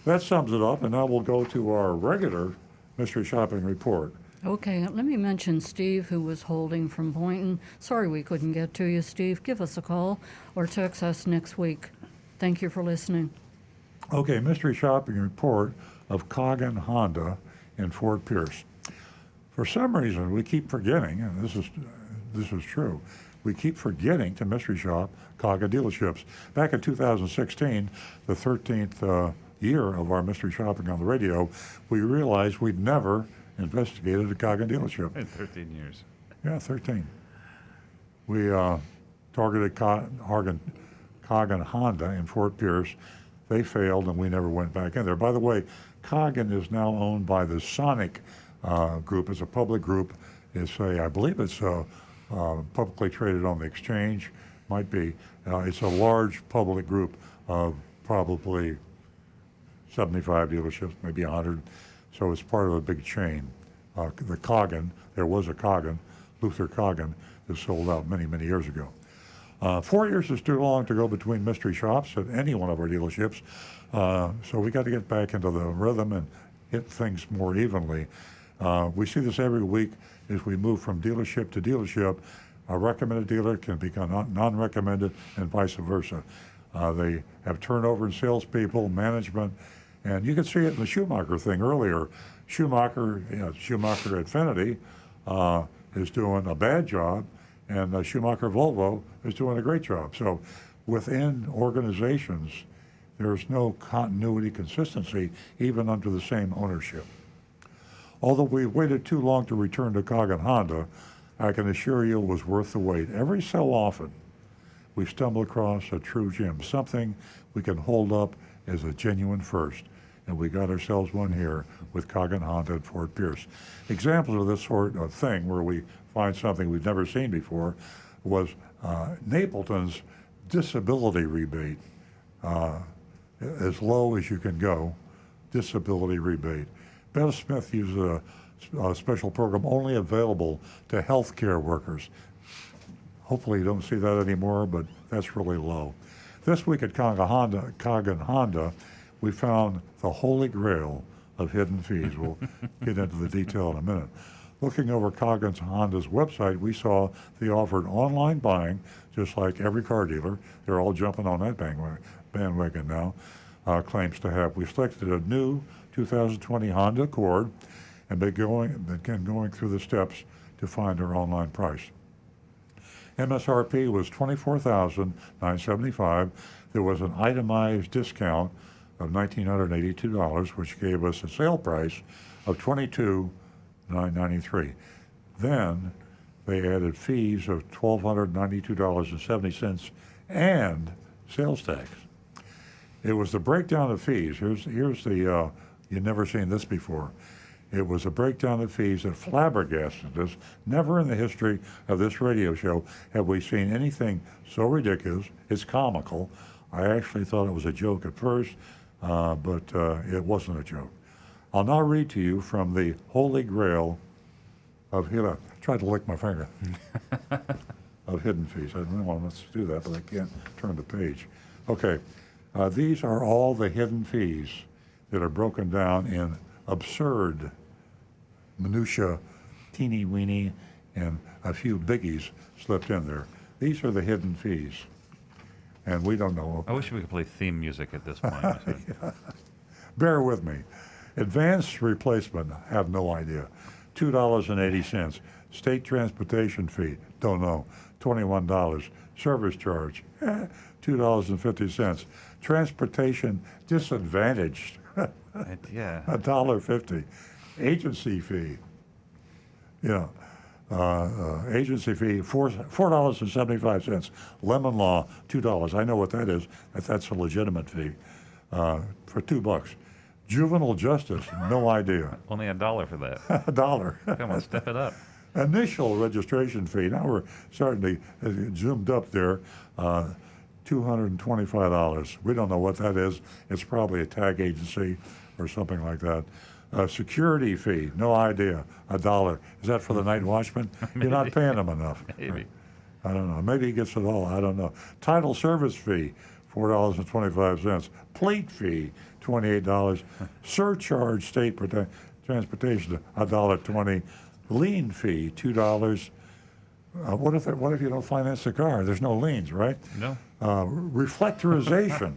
that sums it up. And now we'll go to our regular mystery shopping report. Okay, let me mention Steve, who was holding from Boynton. Sorry we couldn't get to you, Steve. Give us a call or text us next week. Thank you for listening. Okay, mystery shopping report of Coggin Honda in Fort Pierce. For some reason, we keep forgetting, and this is true, we keep forgetting to mystery shop Coggin dealerships. Back in 2016, the 13th year of our mystery shopping on the radio, we realized we'd never investigated a Coggin dealership. In 13 years. Yeah, 13. We targeted Coggin Honda in Fort Pierce. They failed, and we never went back in there. By the way, Coggin is now owned by the Sonic Group. It's a public group. I believe it's publicly traded on the exchange. Might be. It's a large public group of probably 75 dealerships, maybe 100. So it's part of a big chain. The Coggin, there was a Coggin, Luther Coggin, that sold out many, many years ago. 4 years is too long to go between mystery shops at any one of our dealerships. So we got to get back into the rhythm and hit things more evenly. We see this every week as we move from dealership to dealership. A recommended dealer can become non-recommended and vice versa. They have turnover in salespeople, management, and you can see it in the Schumacher thing earlier. Schumacher Infiniti is doing a bad job, and Schumacher Volvo is doing a great job. So within organizations, there's no continuity, consistency, even under the same ownership. Although we waited too long to return to Coggin Honda, I can assure you it was worth the wait. Every so often, we stumble across a true gem, something we can hold up as a genuine first. And we got ourselves one here with Coggin Honda at Fort Pierce. Examples of this sort of thing where we find something we've never seen before was Napleton's disability rebate, as low as you can go, disability rebate. Bev Smith uses a special program only available to healthcare workers. Hopefully you don't see that anymore, but that's really low. This week at Coggin Honda, we found the holy grail of hidden fees. We'll get into the detail in a minute. Looking over Coggin Honda's website, we saw they offered online buying, just like every car dealer. They're all jumping on that bandwagon now, claims to have. We selected a new 2020 Honda Accord and began going through the steps to find our online price. MSRP was $24,975. There was an itemized discount of $1,982, which gave us a sale price of $22,993. Then they added fees of $1,292.70 and sales tax. It was the breakdown of fees. Here's the you've never seen this before. It was a breakdown of fees that flabbergasted us. Never in the history of this radio show have we seen anything so ridiculous. It's comical. I actually thought it was a joke at first, but it wasn't a joke. I'll now read to you from the Holy Grail of I tried to lick my finger of hidden fees. I don't want to do that, but I can't turn the page. Okay, these are all the hidden fees that are broken down in absurd minutia, teeny weeny, and a few biggies slipped in there. These are the hidden fees, and we don't know. I wish we could play theme music at this point. Yeah. Bear with me. Advanced replacement, have no idea. $2.80. State transportation fee, don't know. $21. Service charge, $2.50. Transportation disadvantaged, Yeah. $1.50. Agency fee, agency fee, $4.75. Lemon law, $2. I know what that is. That's a legitimate fee for $2. Juvenile justice, no idea. Only $1 for that. $1. Come on, step it up. Initial registration fee. Now we're starting to zoomed up there. $225. We don't know what that is. It's probably a tag agency or something like that. Security fee, no idea. $1. Is that for the night watchman? You're not paying him enough. Maybe. I don't know. Maybe he gets it all. I don't know. Title service fee, $4.25. Plate fee, $28. Surcharge state transportation, $1.20. Lien fee, $2. What if you don't finance the car? There's no liens, right? No. Reflectorization.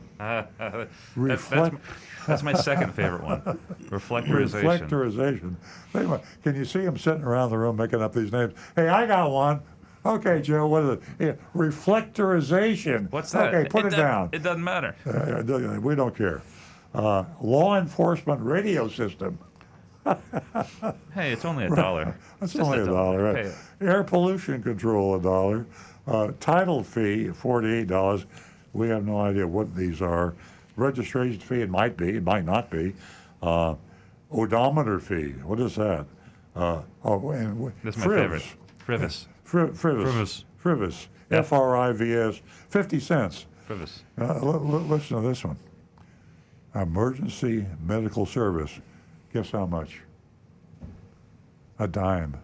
That's my second favorite one. Reflectorization. Reflectorization. Can you see them sitting around the room making up these names? Hey, I got one. Okay, Joe, what is it? Yeah, reflectorization. What's that? Okay, put it down. It doesn't matter. We don't care. Law enforcement radio system. Hey, it's only $1. That's Just only $1, right? Pay it. Air pollution control, $1. Title fee, $48. We have no idea what these are. Registration fee, it might be, it might not be. Odometer fee, what is that? This is my favorite. Frivis. Frivis. F-R-I-V-S, 50 cents. Frivis. Listen to this one. Emergency medical service. Guess how much? A dime.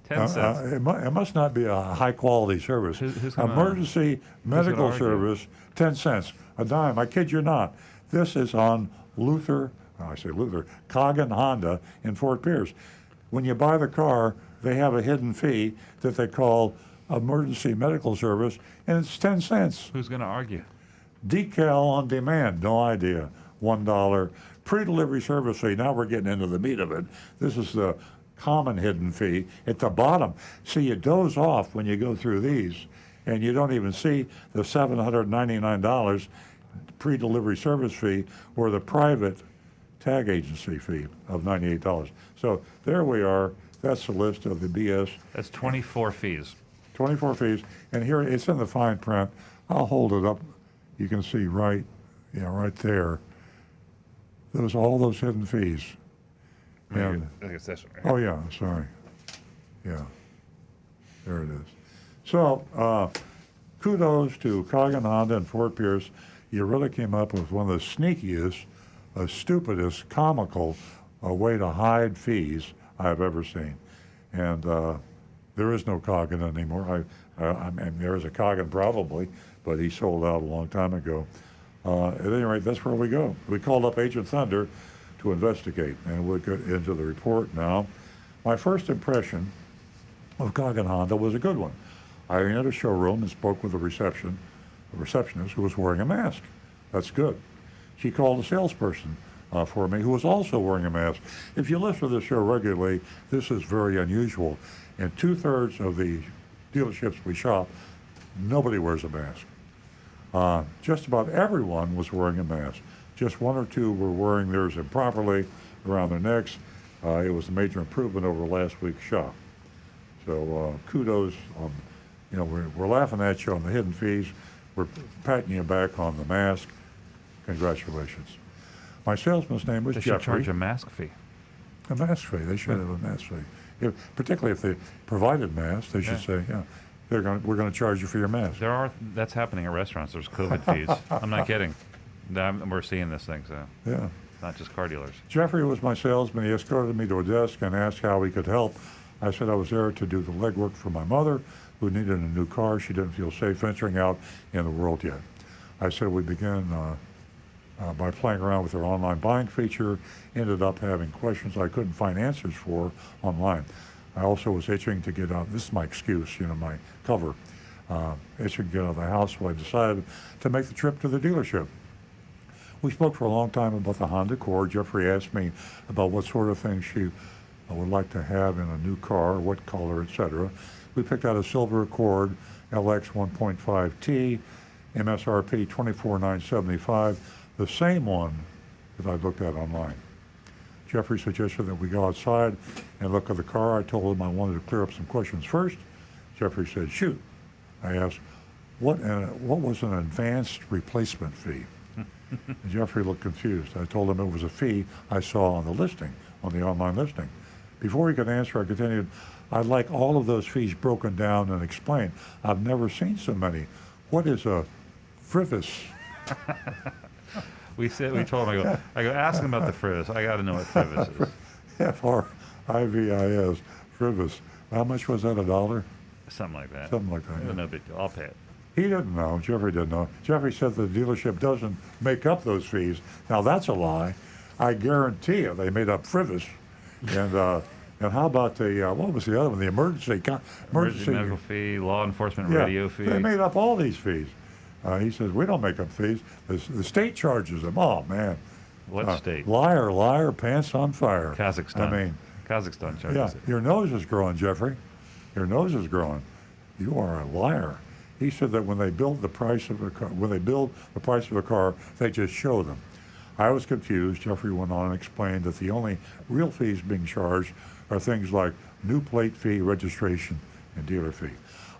10 cents. It must not be a high-quality service. Who's gonna- Emergency medical argue? service, 10 cents. A dime. I kid you not. This is on Coggin Honda in Fort Pierce. When you buy the car, they have a hidden fee that they call emergency medical service, and it's 10 cents. Who's going to argue? Decal on demand, no idea, $1. Pre-delivery service fee, now we're getting into the meat of it. This is the common hidden fee at the bottom. See, you doze off when you go through these, and you don't even see the $799 pre-delivery service fee or the private tag agency fee of $98. So there we are. That's the list of the BS. That's 24 fees. 24 fees. And here, it's in the fine print. I'll hold it up. You can see right there. All those hidden fees. And, I guess that's right. oh, yeah, sorry. Yeah, there it is. So, kudos to Coggin Honda and Fort Pierce. You really came up with one of the sneakiest, stupidest, comical way to hide fees I've ever seen. And there is no Coggin anymore. I mean, there is a Coggin probably, but he sold out a long time ago. At any rate, that's where we go. We called up Agent Thunder to investigate, and we'll get into the report now. My first impression of Coggin Honda was a good one. I entered a showroom and spoke with a receptionist who was wearing a mask. That's good. She called a salesperson for me who was also wearing a mask. If you listen to the show regularly, this is very unusual. In 2/3 of the dealerships we shop, nobody wears a mask. Just about everyone was wearing a mask. Just one or two were wearing theirs improperly around their necks. It was a major improvement over last week's shop. So kudos. We're laughing at you on the hidden fees. We're patting you back on the mask. Congratulations. My salesman's name was They should Jeffrey. charge a mask fee. A mask fee. They should have a mask fee. Particularly if they provided masks, they should say, yeah, we're going to charge you for your mask. That's happening at restaurants. There's COVID fees. I'm not kidding. We're seeing this thing, so Yeah. not just car dealers. Jeffrey was my salesman. He escorted me to a desk and asked how he could help. I said I was there to do the legwork for my mother, who needed a new car. She didn't feel safe venturing out in the world yet. I said we began by playing around with our online buying feature, ended up having questions I couldn't find answers for online. I also was itching to get out, this is my excuse, my cover, itching to get out of the house, so I decided to make the trip to the dealership. We spoke for a long time about the Honda Accord. Jeffrey asked me about what sort of things she would like to have in a new car, what color, etc. We picked out a silver Accord LX 1.5T, MSRP $24,975, the same one that I looked at online. Jeffrey suggested that we go outside and look at the car. I told him I wanted to clear up some questions first. Jeffrey said, shoot. I asked, what was an advanced replacement fee? And Jeffrey looked confused. I told him it was a fee I saw on the listing, on the online listing. Before he could answer, I continued, I'd like all of those fees broken down and explained. I've never seen so many. What is a frivis? We told him, I go, ask him about the frivis. I got to know what frivis is. F-R-I-V-I-S, frivis. How much was that, $1? Something like that. Something like that. Yeah. No big deal. I'll pay it. He didn't know. Jeffrey didn't know. Jeffrey said the dealership doesn't make up those fees. Now, that's a lie. I guarantee you they made up frivis. And how about the, what was the other one? The emergency medical fee, law enforcement radio fee. They made up all these fees. He says, we don't make up fees. The state charges them. Oh, man. What state? Liar, pants on fire. Kazakhstan. I mean, Kazakhstan charges yeah, it. your nose is growing, Jeffrey. Your nose is growing. You are a liar. He said that when they build the price of a car, they just show them. I was confused. Jeffrey went on and explained that the only real fees being charged are things like new plate fee, registration, and dealer fee.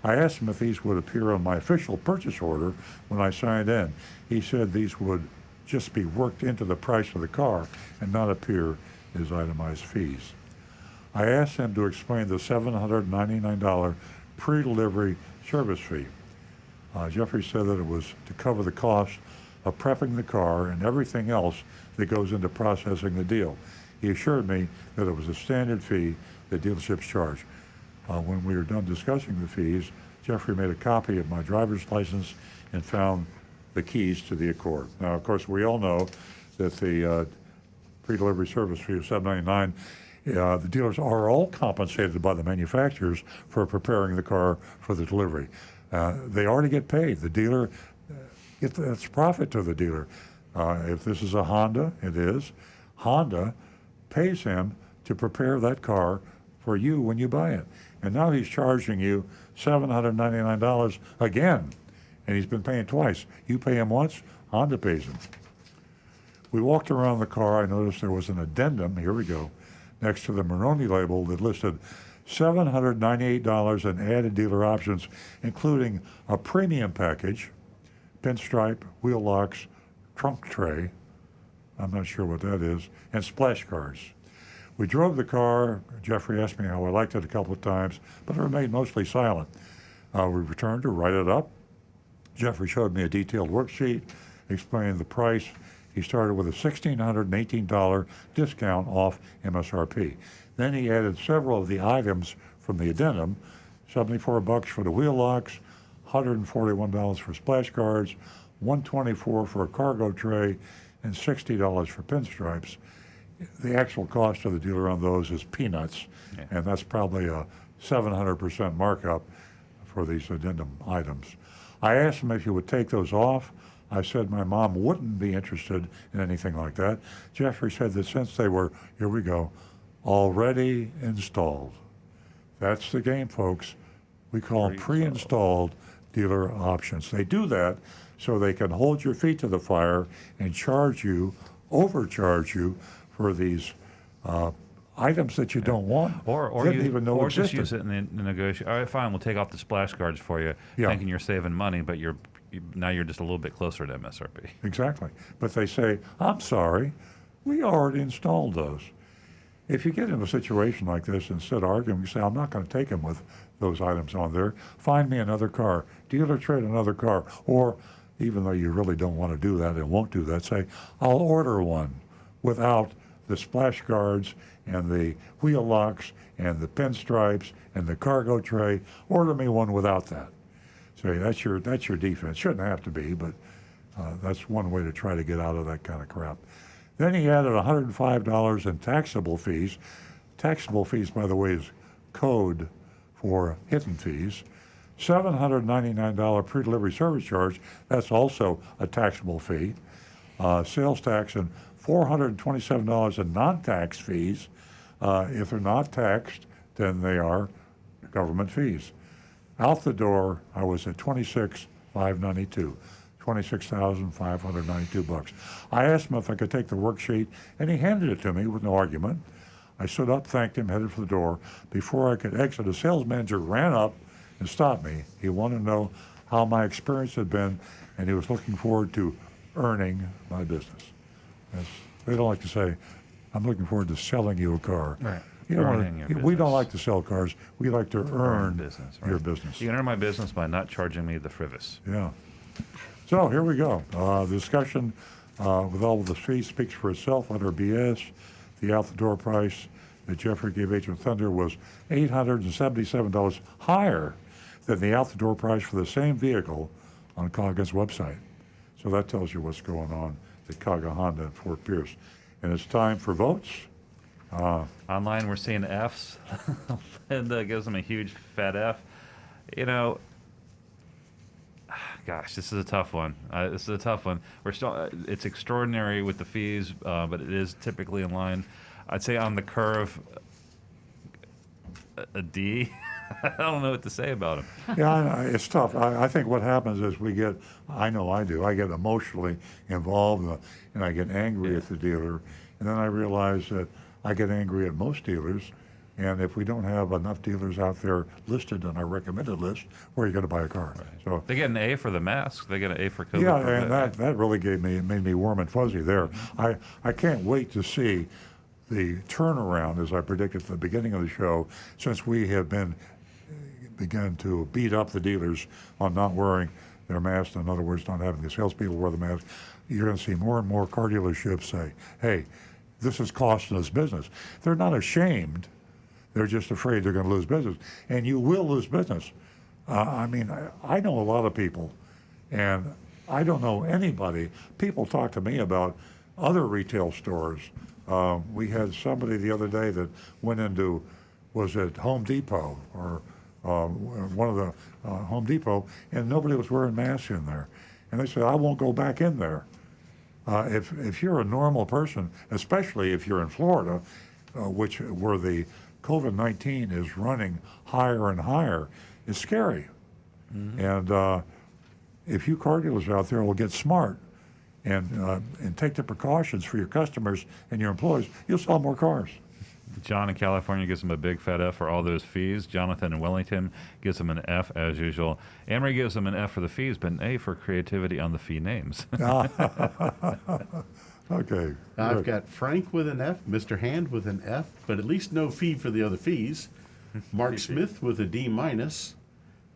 I asked him if these would appear on my official purchase order when I signed in. He said these would just be worked into the price of the car and not appear as itemized fees. I asked him to explain the $799 pre-delivery service fee. Jeffrey said that it was to cover the cost of prepping the car and everything else that goes into processing the deal. He assured me that it was a standard fee that dealerships charge. When we were done discussing the fees, Jeffrey made a copy of my driver's license and found the keys to the Accord. Now, of course, we all know that the pre-delivery service fee of $799, the dealers are all compensated by the manufacturers for preparing the car for the delivery. They already get paid. The dealer, it's profit to the dealer. If this is a Honda, it is. Honda pays him to prepare that car for you when you buy it. And now he's charging you $799 again. And he's been paying twice. You pay him once, Honda pays him. We walked around the car. I noticed there was an addendum, here we go, next to the Moroni label that listed $798 in added dealer options, including a premium package, pinstripe, wheel locks, trunk tray, I'm not sure what that is, and splash cars. We drove the car. Jeffrey asked me how I liked it a couple of times, but it remained mostly silent. We returned to write it up. Jeffrey showed me a detailed worksheet explaining the price. He started with a $1,618 discount off MSRP. Then he added several of the items from the addendum, $74 for the wheel locks, $141 for splash guards, $124 for a cargo tray, and $60 for pinstripes. The actual cost to the dealer on those is peanuts, and that's probably a 700% markup for these addendum items. I asked him if he would take those off. I said my mom wouldn't be interested in anything like that. Jeffrey said that since they were, here we go, already installed. That's the game, folks. We call them pre-installed dealer options. They do that so they can hold your feet to the fire and charge you, overcharge you for these items that you don't want. Or didn't you, even know or existed. just use it in the negotiation. All right, fine, we'll take off the splash guards for you, Yeah. thinking you're saving money, but now you're just a little bit closer to MSRP. Exactly. But they say, I'm sorry, we already installed those. If you get in a situation like this, instead of arguing, you say, I'm not going to take them with those items on there. Find me another car. Dealer trade another car. Or, even though you really don't want to do that and won't do that, say, I'll order one without the splash guards and the wheel locks and the pinstripes and the cargo tray. Order me one without that. So that's your defense. Shouldn't have to be, but that's one way to try to get out of that kind of crap. Then he added $105 in taxable fees. Taxable fees, by the way, is code for hidden fees. $799 pre-delivery service charge. That's also a taxable fee. Sales tax and $427 in non-tax fees. If they're not taxed, then they are government fees. Out the door, I was at $26,592. $26,592. I asked him if I could take the worksheet, and he handed it to me with no argument. I stood up, thanked him, headed for the door. Before I could exit, a sales manager ran up and stopped me. He wanted to know how my experience had been, and he was looking forward to earning my business. They don't like to say, I'm looking forward to selling you a car. Right. You know, Earning your we don't business. like to sell cars. We like to earn business, right. your business. You can earn my business by not charging me the frivis. Yeah. So here we go. The discussion with all of the fees speaks for itself under BS. The out-the-door price that Jeffrey gave Agent Thunder was $877 higher than the out-the-door price for the same vehicle on Kaga's website. So that tells you what's going on at Kaga Honda in Fort Pierce. And it's time for votes. Online, we're seeing Fs, and gives them a huge fat F. You know, gosh, this is a tough one. We're still, it's extraordinary with the fees, but it is typically in line. I'd say on the curve, a D. I don't know what to say about him. Yeah, it's tough. I think what happens is I know I do, I get emotionally involved and I get angry at the dealer. And then I realize that I get angry at most dealers. And if we don't have enough dealers out there listed on our recommended list, where are you going to buy a car? Right. So they get an A for the mask. They get an A for COVID. Yeah, and that really made me warm and fuzzy there. I can't wait to see the turnaround, as I predicted at the beginning of the show, since we have begun to beat up the dealers on not wearing their masks. In other words, not having the salespeople wear the mask. You're going to see more and more car dealerships say, hey, this is costing us business. They're not ashamed. They're just afraid they're going to lose business. And you will lose business. I mean, I know a lot of people, and I don't know anybody. People talk to me about other retail stores. We had somebody the other day that went into, was at Home Depot or one of the Home Depot, and nobody was wearing masks in there. And they said, I won't go back in there. If you're a normal person, especially if you're in Florida, where the COVID-19 is running higher and higher, it's scary. Mm-hmm. And if you car dealers out there will get smart and take the precautions for your customers and your employees, you'll sell more cars. John in California gives him a big fat F for all those fees. Jonathan in Wellington gives him an F as usual. Amory gives him an F for the fees, but an A for creativity on the fee names. Okay. I've good. got Frank with an F, Mr. Hand with an F, but at least no fee for the other fees. Mark Smith with a D minus,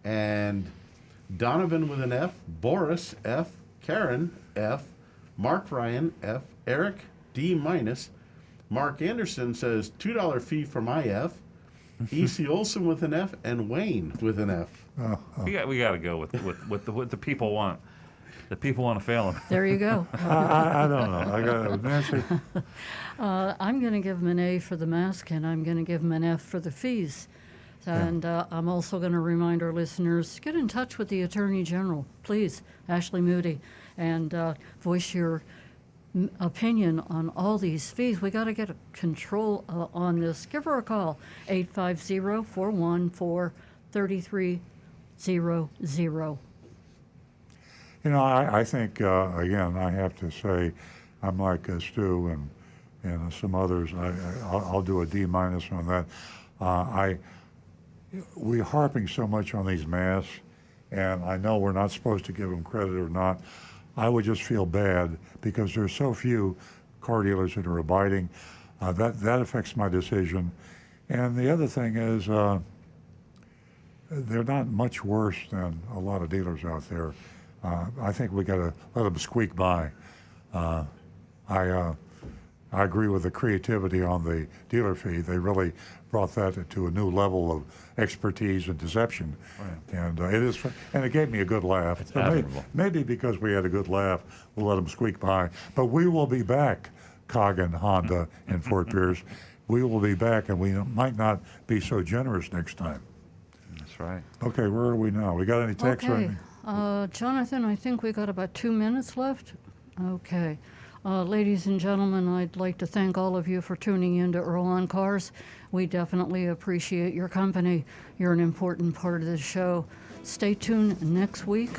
and Donovan with an F, Boris F, Karen F, Mark Ryan F, Eric D minus. Mark Anderson says $2 fee for my F. E.C. Olson with an F, and Wayne with an F. we got to go with what the people want. The people want to fail him. There you go. I don't know. I got Nancy. I'm going to give him an A for the mask, and I'm going to give him an F for the fees. And I'm also going to remind our listeners, get in touch with the Attorney General, please, Ashley Moody, and voice your opinion on all these fees. We got to get a control on this. Give her a call, 850-414-3300. You know, I think, again, I have to say, I'm like Stu and some others. I'll do a D minus on that. We're harping so much on these masks, and I know we're not supposed to give them credit or not. I would just feel bad because there's so few car dealers that are abiding. That affects my decision. And the other thing is, they're not much worse than a lot of dealers out there. I think we got to let them squeak by. I agree with the creativity on the dealer fee. They really brought that to a new level of expertise and deception, and it gave me a good laugh. It's But admirable. maybe because we had a good laugh, we'll let them squeak by. But we will be back, Coggin Honda in Fort Pierce. We will be back, and we might not be so generous next time. That's right. Okay, where are we now? We got any texts or Okay. anything? Jonathan, I think we got about 2 minutes left. Okay. Ladies and gentlemen, I'd like to thank all of you for tuning in to Earl on Cars. We definitely appreciate your company. You're an important part of the show. Stay tuned next week,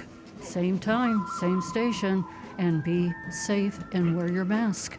same time, same station, and be safe and wear your mask.